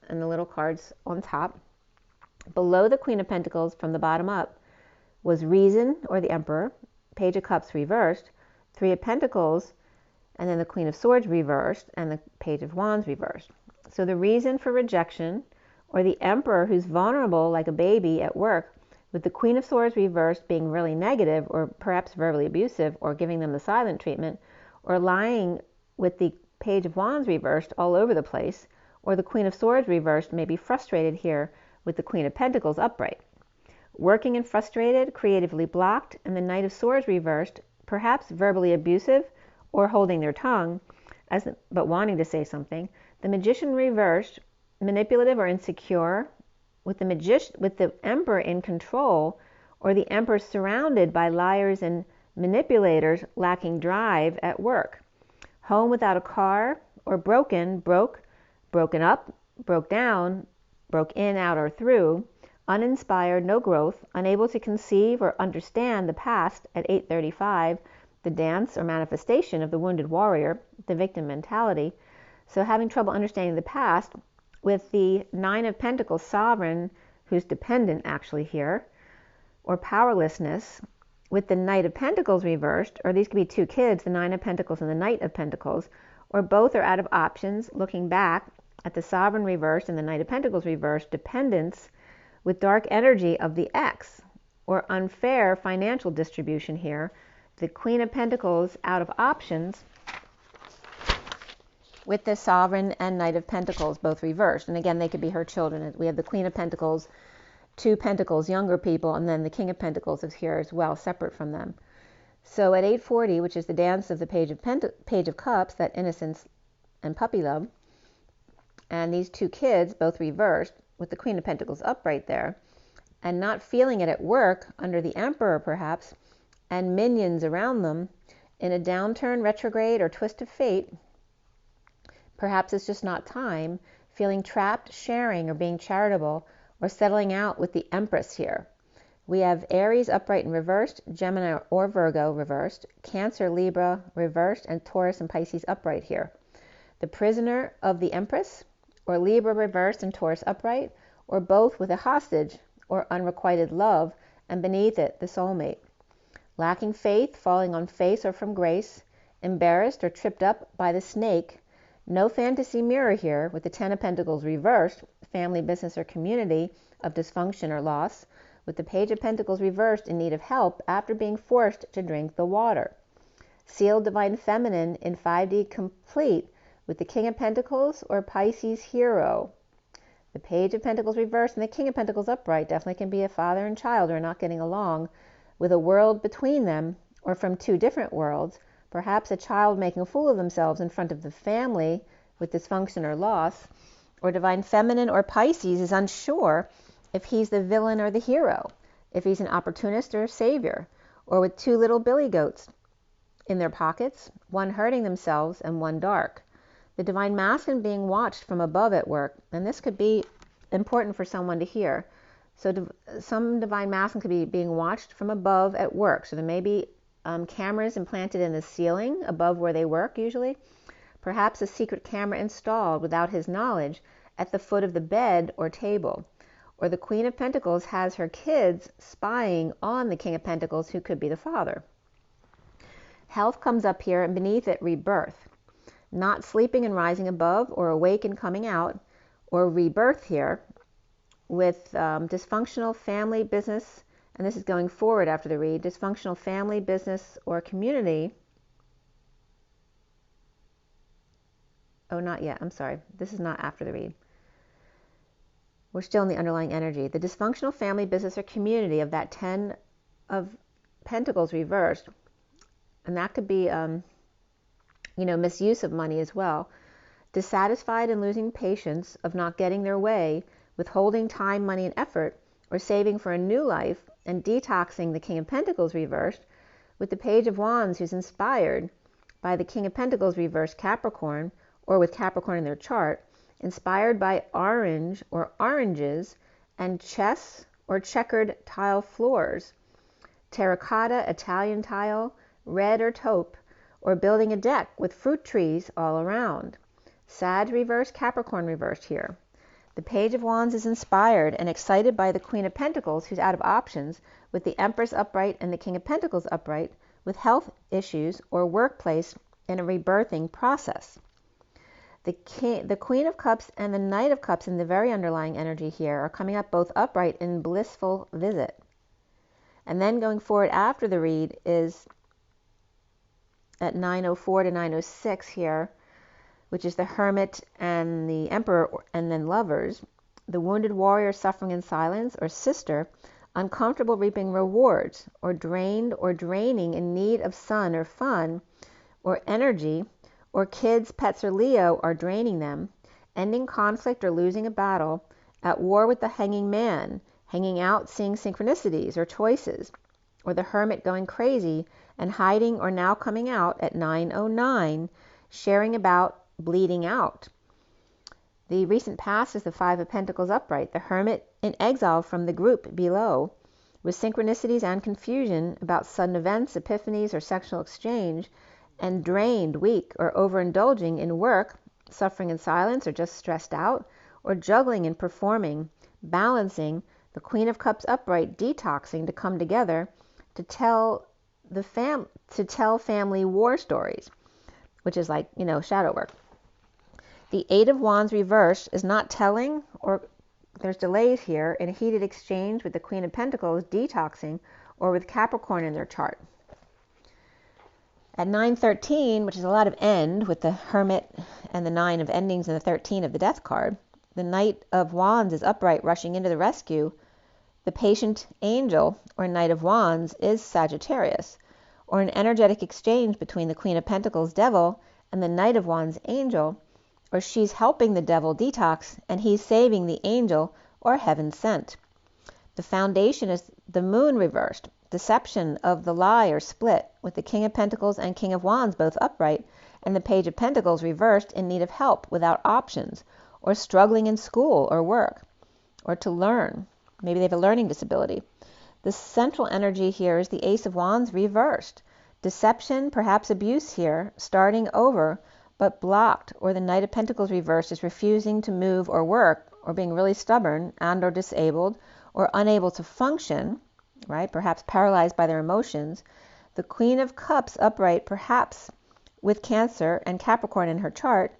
and the little cards on top. Below the Queen of Pentacles, from the bottom up, was Reason, or the Emperor, Page of Cups reversed, 3 of Pentacles, and then the Queen of Swords reversed, and the Page of Wands reversed. So the reason for rejection, or the Emperor who's vulnerable like a baby at work, with the Queen of Swords reversed being really negative, or perhaps verbally abusive, or giving them the silent treatment, or lying with the Page of Wands reversed all over the place, or the Queen of Swords reversed may be frustrated here with the Queen of Pentacles upright. Working and frustrated, creatively blocked, and the Knight of Swords reversed, perhaps verbally abusive or holding their tongue, but wanting to say something. The Magician reversed, manipulative or insecure, with the Emperor in control, or the Emperor surrounded by liars and manipulators, lacking drive at work. Home without a car, or broken up, broke down, broke in, out, or through, uninspired, no growth, unable to conceive or understand the past at 8:35, the dance or manifestation of the wounded warrior, the victim mentality. So having trouble understanding the past, with the 9 of Pentacles sovereign, who's dependent actually here, or powerlessness, with the Knight of Pentacles reversed, or these could be 2 kids, the 9 of Pentacles and the Knight of Pentacles, or both are out of options, looking back at the sovereign reversed and the Knight of Pentacles reversed, dependence, with dark energy of the X, or unfair financial distribution here, the Queen of Pentacles out of options, with the Sovereign and Knight of Pentacles both reversed. And again, they could be her children. We have the Queen of Pentacles, 2 Pentacles, younger people, and then the King of Pentacles is here as well, separate from them. So at 8:40, which is the dance of the Page of Cups, that innocence and puppy love, and these 2 kids both reversed, with the Queen of Pentacles upright there, and not feeling it at work under the Emperor perhaps, and minions around them, in a downturn, retrograde, or twist of fate. Perhaps it's just not time, feeling trapped, sharing, or being charitable, or settling out with the Empress here. We have Aries upright and reversed, Gemini or Virgo reversed, Cancer, Libra reversed, and Taurus and Pisces upright here. The prisoner of the Empress, or Libra reversed and Taurus upright, or both with a hostage or unrequited love, and beneath it the soulmate. Lacking faith, falling on face or from grace, embarrassed or tripped up by the snake. No fantasy mirror here, with the 10 of Pentacles reversed, family, business, or community of dysfunction or loss, with the Page of Pentacles reversed in need of help after being forced to drink the water. Sealed Divine Feminine in 5D complete with the King of Pentacles or Pisces Hero. The Page of Pentacles reversed and the King of Pentacles upright definitely can be a father and child who are not getting along, with a world between them or from two different worlds, perhaps a child making a fool of themselves in front of the family with dysfunction or loss, or Divine Feminine or Pisces is unsure if he's the villain or the hero, if he's an opportunist or a savior, or with two little billy goats in their pockets, one hurting themselves and one dark. The Divine Masculine being watched from above at work, and this could be important for someone to hear. So some Divine Masculine could be being watched from above at work. So there may be cameras implanted in the ceiling above where they work usually. Perhaps a secret camera installed without his knowledge at the foot of the bed or table. Or the Queen of Pentacles has her kids spying on the King of Pentacles, who could be the father. Health comes up here, and beneath it, rebirth. Not sleeping and rising above, or awake and coming out, or rebirth here, with dysfunctional family, business, and this is going forward after the read, dysfunctional family, business, or community. Oh, not yet. I'm sorry. This is not after the read. We're still in the underlying energy. The dysfunctional family, business, or community of that 10 of Pentacles reversed, and that could be, misuse of money as well. Dissatisfied and losing patience of not getting their way, withholding time, money, and effort, or saving for a new life, and detoxing the King of Pentacles reversed, with the Page of Wands who's inspired by the King of Pentacles reversed Capricorn, or with Capricorn in their chart, inspired by orange or oranges, and chess or checkered tile floors, terracotta, Italian tile, red or taupe, or building a deck with fruit trees all around. Sag reversed, Capricorn reversed here. The Page of Wands is inspired and excited by the Queen of Pentacles, who's out of options, with the Empress upright and the King of Pentacles upright, with health issues or workplace in a rebirthing process. The Queen of Cups and the Knight of Cups in the very underlying energy here are coming up both upright in blissful visit. And then going forward after the read is at 9:04 to 9:06 here, which is the Hermit and the Emperor, and then Lovers, the Wounded Warrior suffering in silence, or Sister, uncomfortable reaping rewards, or drained or draining in need of sun or fun, or energy, or kids, pets, or Leo are draining them, ending conflict or losing a battle, at war with the Hanging Man, hanging out, seeing synchronicities or choices, or the Hermit going crazy and hiding or now coming out at 9:09, sharing about bleeding out. The recent past is the Five of Pentacles upright, the Hermit in exile from the group below, with synchronicities and confusion about sudden events, epiphanies, or sexual exchange, and drained, weak, or overindulging in work, suffering in silence, or just stressed out, or juggling and performing, balancing, the Queen of Cups upright, detoxing to come together to tell family war stories, which is like, shadow work. The Eight of Wands reversed is not telling, or there's delays here in a heated exchange with the Queen of Pentacles detoxing, or with Capricorn in their chart. At 9:13, which is a lot of end with the Hermit and the 9 of endings and the 13 of the Death card, the Knight of Wands is upright, rushing into the rescue. The Patient Angel, or Knight of Wands, is Sagittarius, or an energetic exchange between the Queen of Pentacles Devil and the Knight of Wands Angel, or she's helping the Devil detox and he's saving the Angel, or Heaven Sent. The foundation is the Moon reversed, deception of the lie or split, with the King of Pentacles and King of Wands both upright, and the Page of Pentacles reversed, in need of help without options, or struggling in school or work, or to learn. Maybe they have a learning disability. The central energy here is the Ace of Wands reversed. Deception, perhaps abuse here, starting over, but blocked, or the Knight of Pentacles reversed is refusing to move or work, or being really stubborn and or disabled, or unable to function, right? Perhaps paralyzed by their emotions. The Queen of Cups upright, perhaps with Cancer and Capricorn in her chart,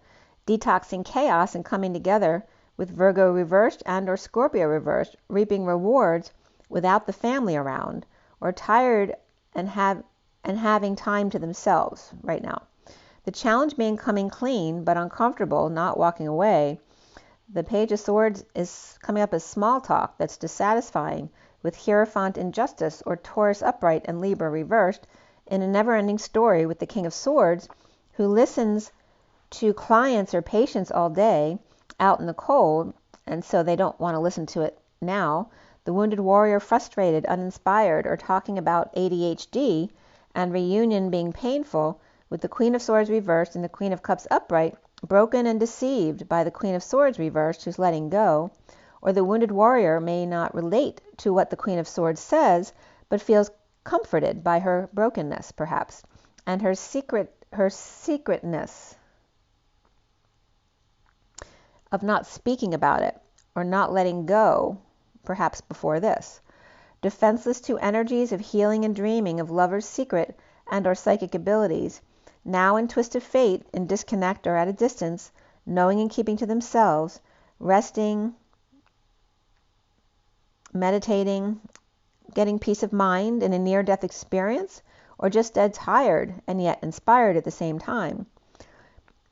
detoxing chaos and coming together with Virgo reversed and or Scorpio reversed, reaping rewards without the family around, or tired and having time to themselves right now. The challenge being coming clean but uncomfortable, not walking away. The Page of Swords is coming up as small talk that's dissatisfying, with Hierophant injustice or Taurus upright and Libra reversed, in a never-ending story with the King of Swords, who listens to clients or patients all day out in the cold, and so they don't want to listen to it now. The wounded warrior frustrated, uninspired, or talking about ADHD, and reunion being painful, with the Queen of Swords reversed and the Queen of Cups upright, broken and deceived by the Queen of Swords reversed, who's letting go. Or the wounded warrior may not relate to what the Queen of Swords says, but feels comforted by her brokenness, perhaps, and her secretness of not speaking about it, or not letting go, perhaps before this. Defenseless to energies of healing and dreaming of lover's secret and or psychic abilities, now in twist of fate, in disconnect or at a distance, knowing and keeping to themselves, resting, meditating, getting peace of mind in a near-death experience, or just dead tired and yet inspired at the same time.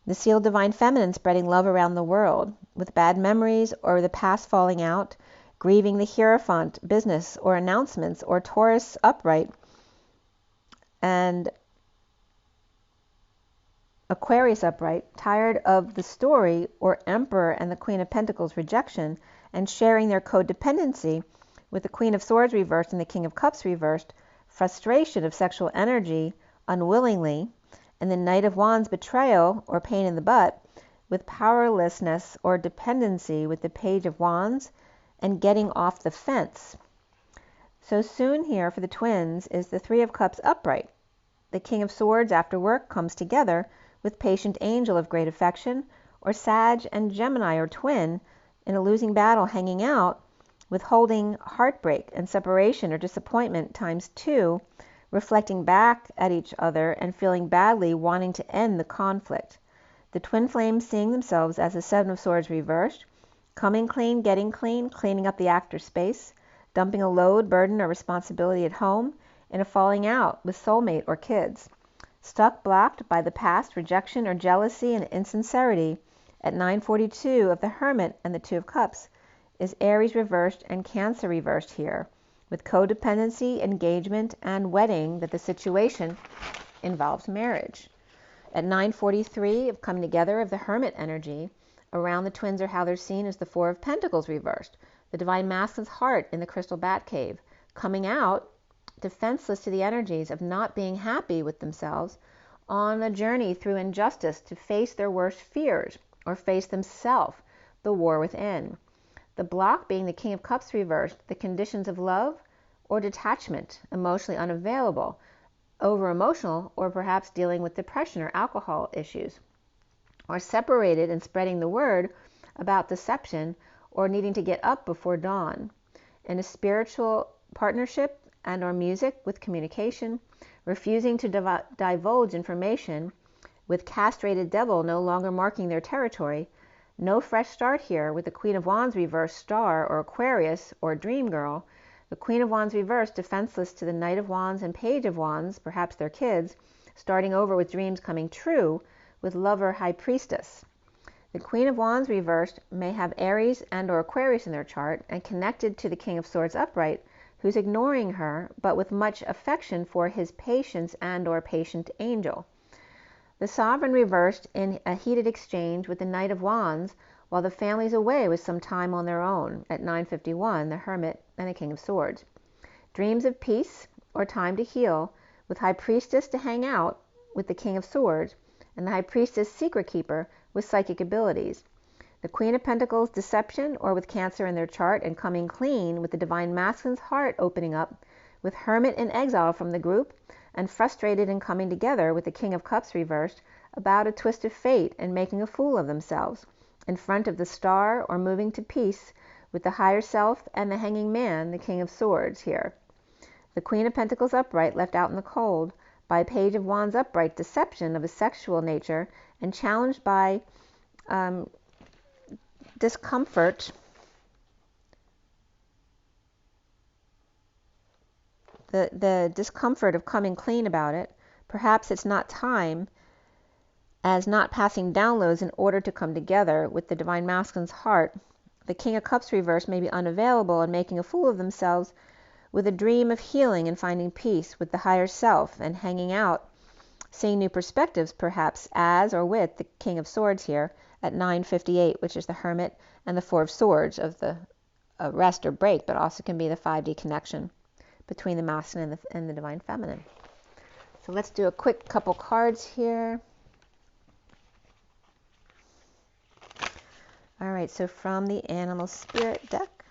The sealed divine feminine spreading love around the world, with bad memories or the past falling out, grieving the Hierophant business or announcements, or Taurus upright and Aquarius upright, tired of the story, or Emperor and the Queen of Pentacles rejection, and sharing their codependency with the Queen of Swords reversed and the King of Cups reversed, frustration of sexual energy unwillingly, and the Knight of Wands betrayal or pain in the butt, with powerlessness or dependency with the Page of Wands, and getting off the fence. So soon here for the twins is the Three of Cups upright. The King of Swords after work comes together with Patient Angel of great affection, or Sag and Gemini or twin in a losing battle hanging out, with holding heartbreak and separation or disappointment times 2, reflecting back at each other and feeling badly, wanting to end the conflict. The twin flames seeing themselves as the Seven of Swords reversed, coming clean, getting clean, cleaning up the actor space, dumping a load, burden, or responsibility at home, in a falling out with soulmate or kids. Stuck, blocked by the past, rejection or jealousy and insincerity. At 9:42 of the Hermit and the Two of Cups is Aries reversed and Cancer reversed here, with codependency, engagement, and wedding, that the situation involves marriage. At 9:43 of coming together of the Hermit energy, around the twins or how they're seen as the Four of Pentacles reversed, the Divine Masculine's heart in the crystal bat cave, coming out defenseless to the energies of not being happy with themselves, on a journey through injustice to face their worst fears or face themselves, the war within. The block being the King of Cups reversed, the conditions of love or detachment, emotionally unavailable, over emotional, or perhaps dealing with depression or alcohol issues, or separated and spreading the word about deception, or needing to get up before dawn. In a spiritual partnership and or music with communication, refusing to divulge information, with castrated devil no longer marking their territory. No fresh start here with the Queen of Wands reversed, star or Aquarius or dream girl. The Queen of Wands reversed, defenseless to the Knight of Wands and Page of Wands, perhaps their kids, starting over with dreams coming true, with lover High Priestess. The Queen of Wands reversed may have Aries and or Aquarius in their chart, and connected to the King of Swords upright, who's ignoring her, but with much affection for his patience and or patient angel. The Sovereign reversed in a heated exchange with the Knight of Wands, while the family's away with some time on their own. At 9:51, the Hermit and the King of Swords. Dreams of peace or time to heal, with High Priestess to hang out with the King of Swords, and the High Priestess secret keeper with psychic abilities. The Queen of Pentacles deception, or with Cancer in their chart and coming clean, with the Divine Masculine's heart opening up, with Hermit in exile from the group, and frustrated and coming together with the King of Cups reversed, about a twist of fate and making a fool of themselves, in front of the Star, or moving to peace with the higher self and the Hanging Man, the King of Swords here. The Queen of Pentacles upright left out in the cold by Page of Wands upright, deception of a sexual nature, and challenged by discomfort, the discomfort of coming clean about it, perhaps it's not time, as not passing downloads in order to come together with the Divine Masculine's heart. The King of Cups reverse may be unavailable and making a fool of themselves with a dream of healing and finding peace with the higher self and hanging out, seeing new perspectives perhaps as or with the King of Swords here at 9:58, which is the Hermit, and the Four of Swords of the rest or break, but also can be the 5D connection between the masculine and the divine feminine. So let's do a quick couple cards here. All right, so from the Animal Spirit deck.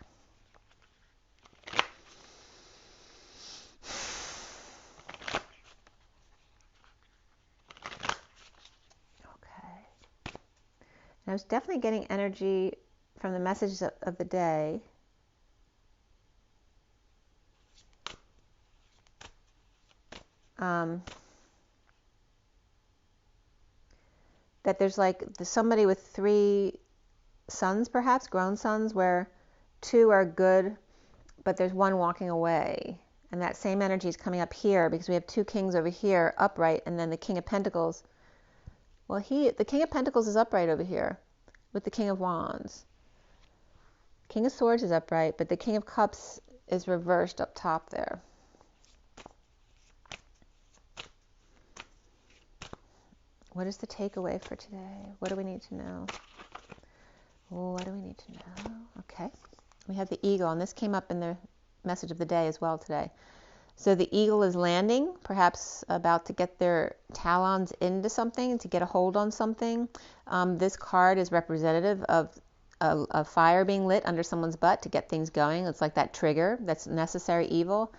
Okay. And I was definitely getting energy from the messages of the day. That there's like somebody with 3 sons, perhaps grown sons, where 2 are good, but there's 1 walking away, and that same energy is coming up here because we have 2 kings over here upright, and then the King of Pentacles. Well, the King of Pentacles is upright over here with the King of Wands. King of Swords is upright, but the King of Cups is reversed up top there. What is the takeaway for today? What do we need to know? What do we need to know? Okay. We have the eagle, and this came up in the message of the day as well today. So the eagle is landing, perhaps about to get their talons into something, to get a hold on something. This card is representative of a fire being lit under someone's butt to get things going. It's like that trigger, that's necessary evil.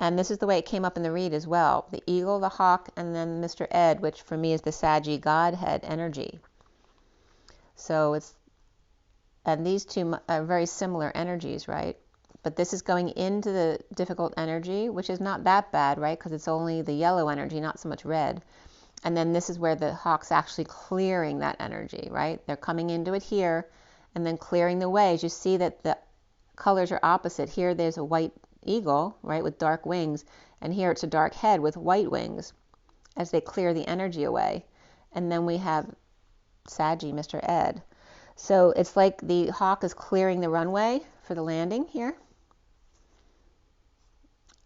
And this is the way it came up in the read as well. The eagle, the hawk, and then Mr. Ed, which for me is the Saggy Godhead energy. So and these 2 are very similar energies, right? But this is going into the difficult energy, which is not that bad, right? Because it's only the yellow energy, not so much red. And then this is where the hawk's actually clearing that energy, right? They're coming into it here and then clearing the way. As you see that the colors are opposite. Here there's a white eagle, right, with dark wings, and here it's a dark head with white wings as they clear the energy away. And then we have Saggy, Mr. Ed. So it's like the hawk is clearing the runway for the landing here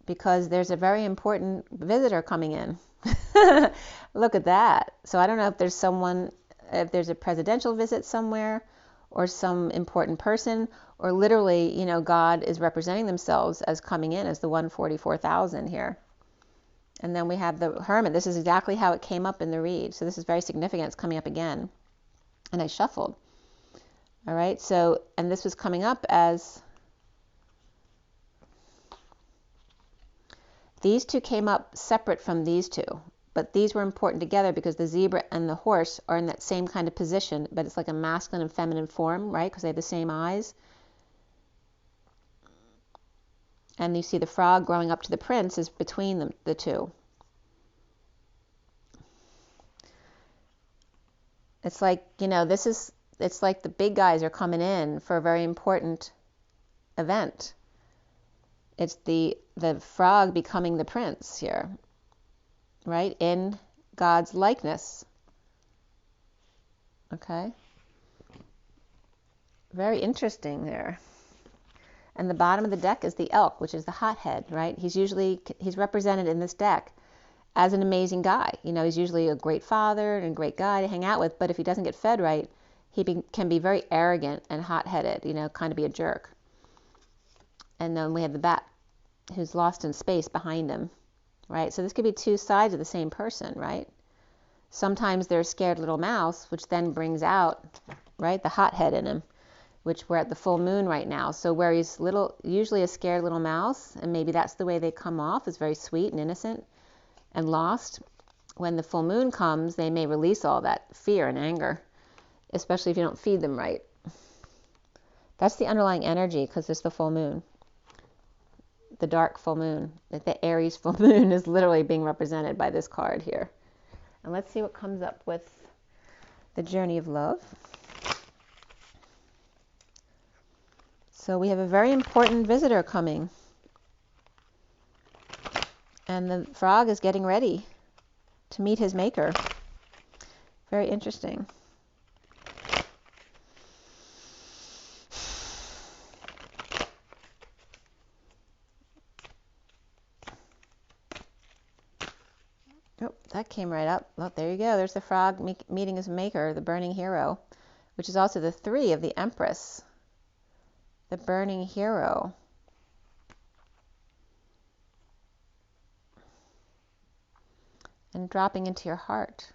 because there's a very important visitor coming in. Look at that. So I don't know if there's a presidential visit somewhere or some important person, or literally, God is representing themselves as coming in as the 144,000 here. And then we have the Hermit. This is exactly how it came up in the read. So this is very significant. It's coming up again. And I shuffled. All right. So, and this was coming up as these 2 came up separate from these 2. But these were important together because the zebra and the horse are in that same kind of position, but it's like a masculine and feminine form, right? Because they have the same eyes. And you see the frog growing up to the prince is between them, the 2. It's like, it's like the big guys are coming in for a very important event. It's the frog becoming the prince here, right? In God's likeness. Okay? Very interesting there. And the bottom of the deck is the elk, which is the hothead, right? He's represented in this deck as an amazing guy. He's usually a great father and a great guy to hang out with, but if he doesn't get fed right, he can be very arrogant and hot-headed, kind of be a jerk. And then we have the bat, who's lost in space behind him, right? So this could be 2 sides of the same person, right? Sometimes they're a scared little mouse, which then brings out, right, the hothead in him, which we're at the full moon right now. So where he's usually a scared little mouse, and maybe that's the way they come off, is very sweet and innocent and lost. When the full moon comes, they may release all that fear and anger, especially if you don't feed them right. That's the underlying energy because it's the full moon. The dark full moon, the Aries full moon is literally being represented by this card here. And let's see what comes up with the journey of love. So we have a very important visitor coming. And the frog is getting ready to meet his maker. Very interesting. Oh, that came right up. Well, there you go. There's the frog meeting his maker, the burning hero, which is also the 3 of the Empress. The burning hero. And dropping into your heart.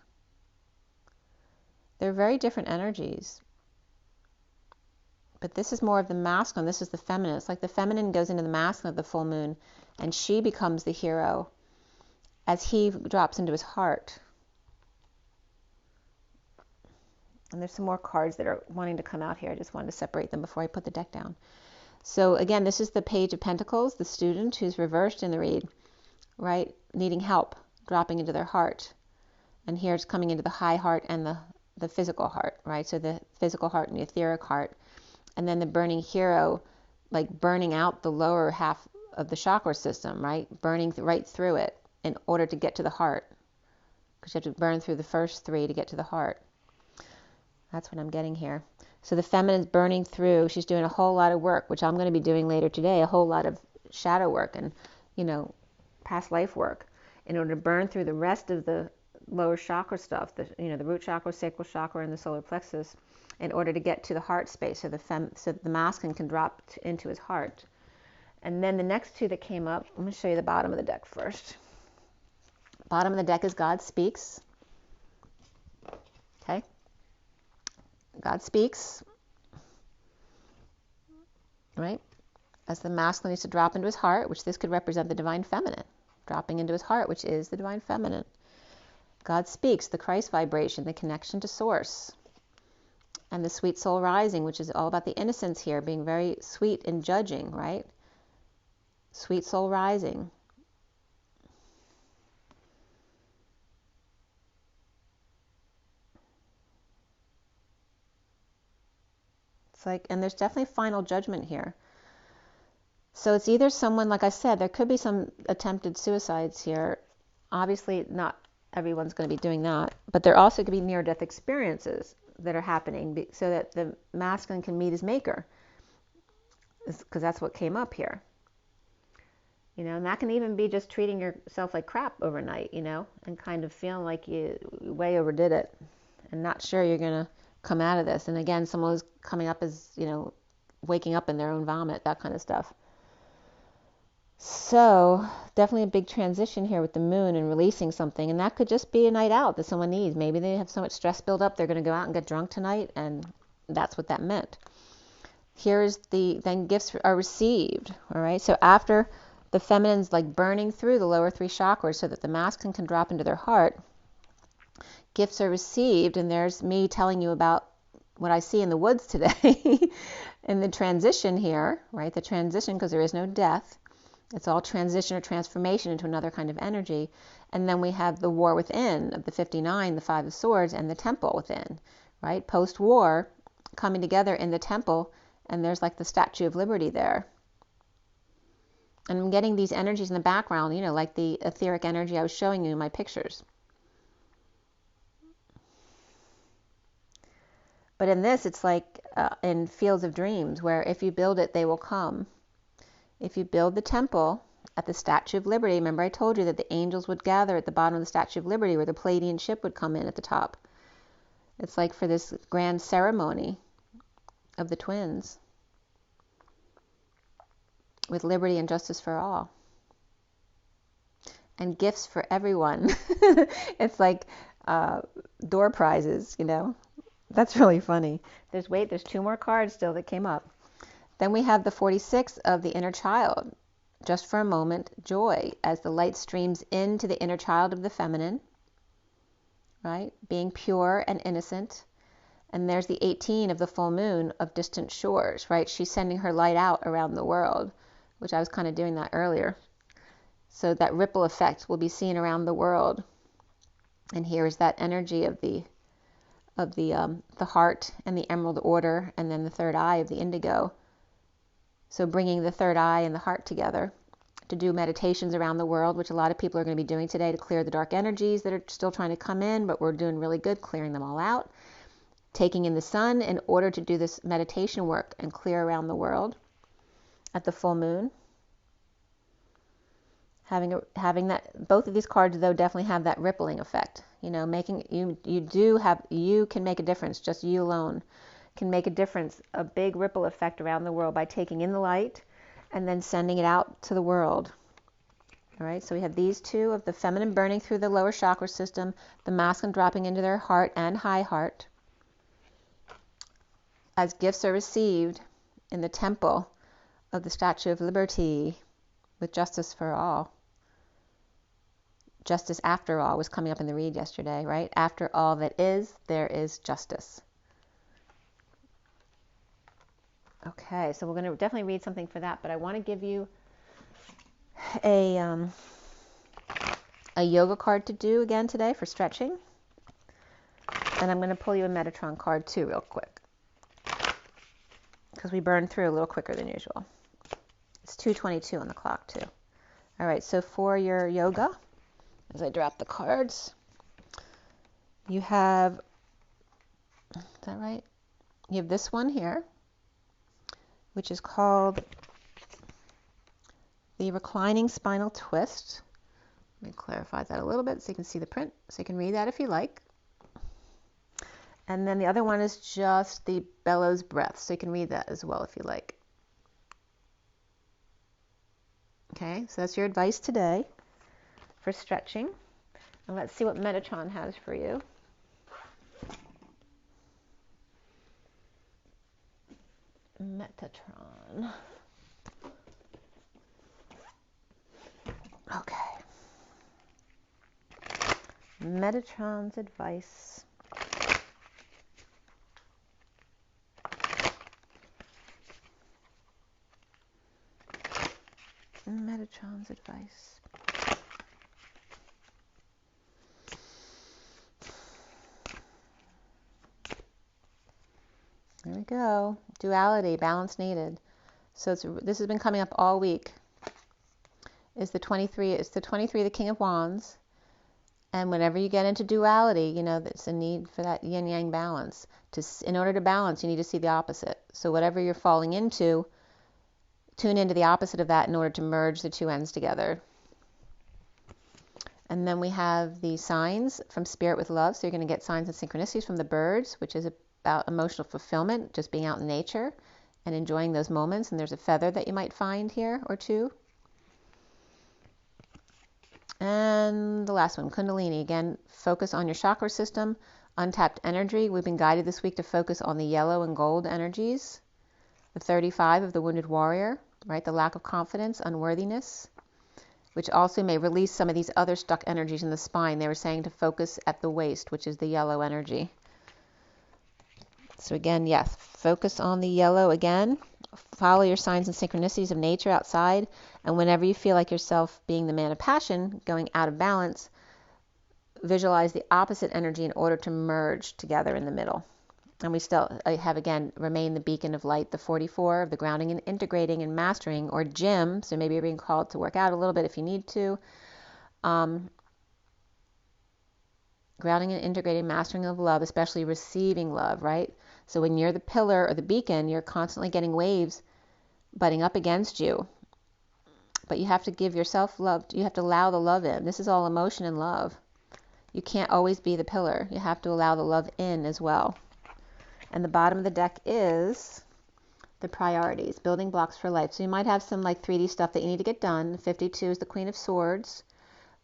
They're very different energies. But this is more of the masculine. This is the feminine. It's like the feminine goes into the masculine of the full moon, and she becomes the hero as he drops into his heart. And there's some more cards that are wanting to come out here. I just wanted to separate them before I put the deck down. So again, this is the Page of Pentacles, the student who's reversed in the read, right? Needing help, dropping into their heart. And here it's coming into the high heart and the physical heart, right? So the physical heart and the etheric heart. And then the burning hero, like burning out the lower half of the chakra system, right? Burning right through it in order to get to the heart. Because you have to burn through the first 3 to get to the heart. That's what I'm getting here. So the feminine's burning through. She's doing a whole lot of work, which I'm going to be doing later today, a whole lot of shadow work and, past life work in order to burn through the rest of the lower chakra stuff, the root chakra, sacral chakra, and the solar plexus in order to get to the heart space so the masculine can drop into his heart. And then the next 2 that came up, I'm going to show you the bottom of the deck first. Bottom of the deck is God Speaks. Okay? God speaks, right? As the masculine needs to drop into his heart, which this could represent the divine feminine, dropping into his heart, which is the divine feminine. God speaks, the Christ vibration, the connection to source, and the sweet soul rising, which is all about the innocence here, being very sweet in judging, right? Sweet soul rising. And there's definitely final judgment here. So it's either someone, like I said, there could be some attempted suicides here. Obviously, not everyone's going to be doing that. But there also could be near-death experiences that are happening so that the masculine can meet his maker. Because that's what came up here. And that can even be just treating yourself like crap overnight, and kind of feeling like you way overdid it and not sure you're going to come out of this. And again, someone who's coming up as, waking up in their own vomit, that kind of stuff. So definitely a big transition here with the moon and releasing something. And that could just be a night out that someone needs. Maybe they have so much stress built up, they're going to go out and get drunk tonight. And that's what that meant. Here's then gifts are received. All right. So after the feminine's like burning through the lower 3 chakras so that the masculine can drop into their heart, gifts are received, and there's me telling you about what I see in the woods today in the transition here, right? The transition, because there is no death. It's all transition or transformation into another kind of energy. And then we have the war within of the 59, the 5 of Swords, and the temple within, right? Post-war coming together in the temple, and there's like the Statue of Liberty there. And I'm getting these energies in the background, like the etheric energy I was showing you in my pictures. But in this, it's like in Fields of Dreams, where if you build it, they will come. If you build the temple at the Statue of Liberty, remember I told you that the angels would gather at the bottom of the Statue of Liberty where the Palladian ship would come in at the top. It's like for this grand ceremony of the twins with liberty and justice for all. And gifts for everyone. It's like door prizes, That's really funny. There's 2 more cards still that came up. Then we have the 46 of the inner child. Just for a moment, joy as the light streams into the inner child of the feminine, right? Being pure and innocent. And there's the 18 of the full moon of distant shores, right? She's sending her light out around the world, which I was kind of doing that earlier. So that ripple effect will be seen around the world. And here is that energy of the heart and the emerald order, and then the third eye of the indigo, So bringing the third eye and the heart together to do meditations around the world, which a lot of people are going to be doing today to clear the dark energies that are still trying to come in, but we're doing really good clearing them all out. Taking in the sun in order to do this meditation work and clear around the world at the full moon. Having that, both of these cards though definitely have that rippling effect. You know, making you can make a difference. Just you alone can make a difference, a big ripple effect around the world by taking in the light and then sending it out to the world. All right, so we have these two of the feminine burning through the lower chakra system, the masculine dropping into their heart and high heart as gifts are received in the temple of the Statue of Liberty with justice for all. Justice after all was coming up in the read yesterday, right? After all that is, there is justice. Okay, so we're going to definitely read something for that, but I want to give you a yoga card to do again today for stretching. And I'm going to pull you a Metatron card too real quick, because we burned through a little quicker than usual. It's 2:22 on the clock too. All right, so for your yoga, as I drop the cards, you have, is that right? You have this one here, which is called the reclining spinal twist. Let me clarify that a little bit so you can see the print, so you can read that if you like. And then the other one is just the bellows breath, so you can read that as well if you like. Okay, so that's your advice today for stretching. And let's see what Metatron has for you. Metatron. Okay. Metatron's advice. Metatron's advice. There we go. Duality, balance needed. So this has been coming up all week. It's the 23, the King of Wands. And whenever you get into duality, you know, there's a need for that yin-yang balance. In order to balance, you need to see the opposite. So whatever you're falling into, tune into the opposite of that in order to merge the two ends together. And then we have the signs from Spirit with Love. So you're going to get signs and synchronicities from the birds, which is about emotional fulfillment, just being out in nature and enjoying those moments. And there's a feather that you might find here or two. And the last one, Kundalini. Again, focus on your chakra system, untapped energy. We've been guided this week to focus on the yellow and gold energies. The 35 of the wounded warrior, right? The lack of confidence, unworthiness, which also may release some of these other stuck energies in the spine. They were saying to focus at the waist, which is the yellow energy. So again, yes, focus on the yellow again. Follow your signs and synchronicities of nature outside. And whenever you feel like yourself being the man of passion, going out of balance, visualize the opposite energy in order to merge together in the middle. And we still have, again, remain the beacon of light, the 44 of the grounding and integrating and mastering, or gym. So maybe you're being called to work out a little bit if you need to. Grounding and integrating, mastering of love, especially receiving love, right? So when you're the pillar or the beacon, you're constantly getting waves butting up against you. But you have to give yourself love. You have to allow the love in. This is all emotion and love. You can't always be the pillar. You have to allow the love in as well. And the bottom of the deck is the priorities, building blocks for life. So you might have some like 3D stuff that you need to get done. 52 is the Queen of Swords.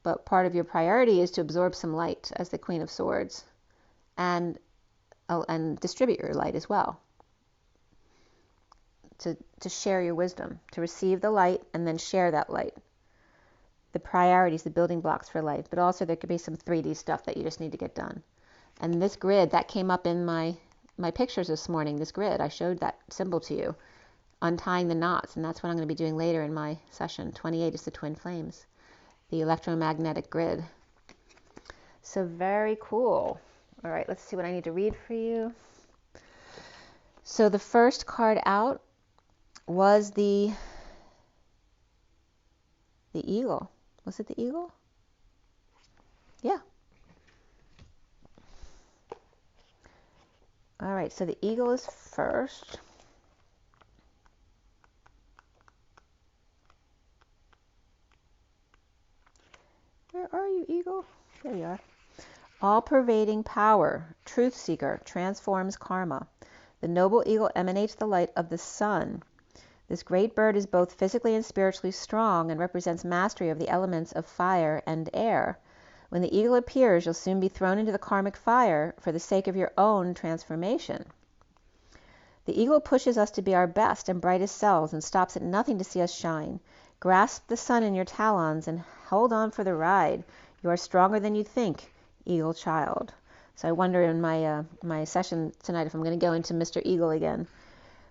But part of your priority is to absorb some light as the Queen of Swords and distribute your light as well. To share your wisdom, to receive the light and then share that light. The priorities, the building blocks for life. But also there could be some 3D stuff that you just need to get done. And this grid, that came up in my pictures this morning, this grid. I showed that symbol to you. Untying the knots, and that's what I'm going to be doing later in my session. 28 is the twin flames. The electromagnetic grid. So very cool. All right, let's see what I need to read for you. So the first card out was the eagle. Was it the eagle? Yeah. All right, so the eagle is first. Where are you, eagle? There you are. All-pervading power, truth seeker, transforms karma. The noble eagle emanates the light of the sun. This great bird is both physically and spiritually strong and represents mastery of the elements of fire and air. When the eagle appears, you'll soon be thrown into the karmic fire for the sake of your own transformation. The eagle pushes us to be our best and brightest selves and stops at nothing to see us shine. Grasp the sun in your talons and hold on for the ride. You are stronger than you think, eagle child. So I wonder in my session tonight if I'm going to go into Mr. Eagle again.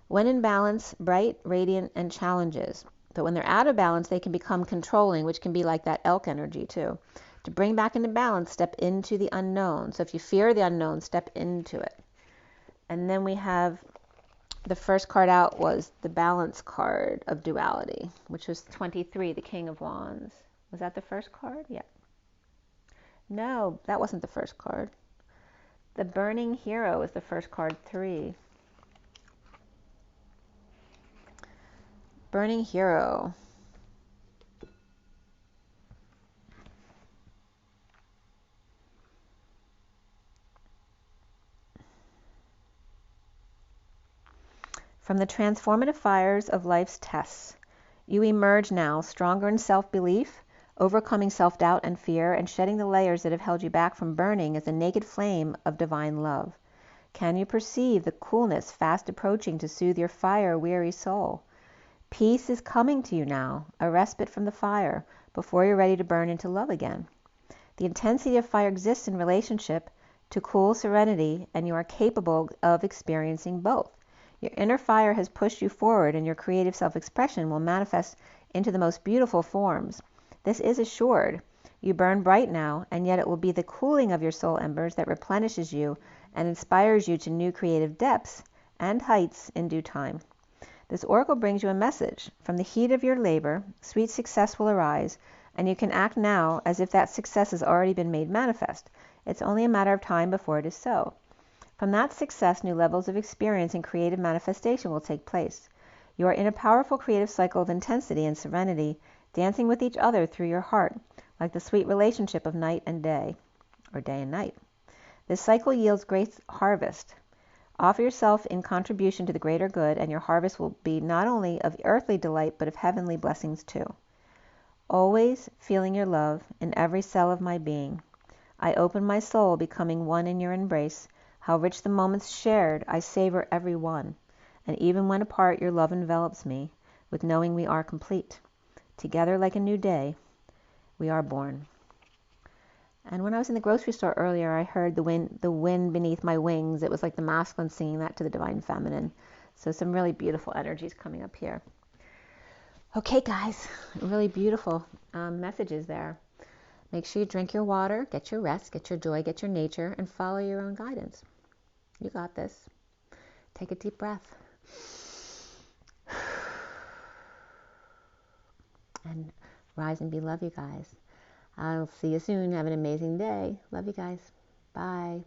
When in balance, bright, radiant, and challenges. But when they're out of balance, they can become controlling, which can be like that elk energy too. To bring back into balance, step into the unknown. So if you fear the unknown, step into it. And then we have the first card out was the balance card of duality, which was 23, the King of Wands. Was that the first card? Yeah. No, that wasn't the first card. The Burning Hero is the first card, 3. Burning Hero. From the transformative fires of life's tests, you emerge now stronger in self-belief, overcoming self-doubt and fear, and shedding the layers that have held you back from burning as a naked flame of divine love. Can you perceive the coolness fast approaching to soothe your fire-weary soul? Peace is coming to you now, a respite from the fire, before you're ready to burn into love again. The intensity of fire exists in relationship to cool serenity, and you are capable of experiencing both. Your inner fire has pushed you forward, and your creative self-expression will manifest into the most beautiful forms. This is assured. You burn bright now, and yet it will be the cooling of your soul embers that replenishes you and inspires you to new creative depths and heights in due time. This oracle brings you a message. From the heat of your labor, sweet success will arise, and you can act now as if that success has already been made manifest. It's only a matter of time before it is so. From that success, new levels of experience and creative manifestation will take place. You are in a powerful creative cycle of intensity and serenity, dancing with each other through your heart, like the sweet relationship of night and day, or day and night. This cycle yields great harvest. Offer yourself in contribution to the greater good, and your harvest will be not only of earthly delight, but of heavenly blessings too. Always feeling your love in every cell of my being. I open my soul, becoming one in your embrace. How rich the moments shared, I savor every one. And even when apart, your love envelops me, with knowing we are complete. Together like a new day, we are born. And when I was in the grocery store earlier, I heard the wind beneath my wings. It was like the masculine singing that to the divine feminine. So some really beautiful energies coming up here. Okay, guys, really beautiful messages there. Make sure you drink your water, get your rest, get your joy, get your nature, and follow your own guidance. You got this. Take a deep breath. And rise and be love, you guys. I'll see you soon. Have an amazing day. Love you guys. Bye.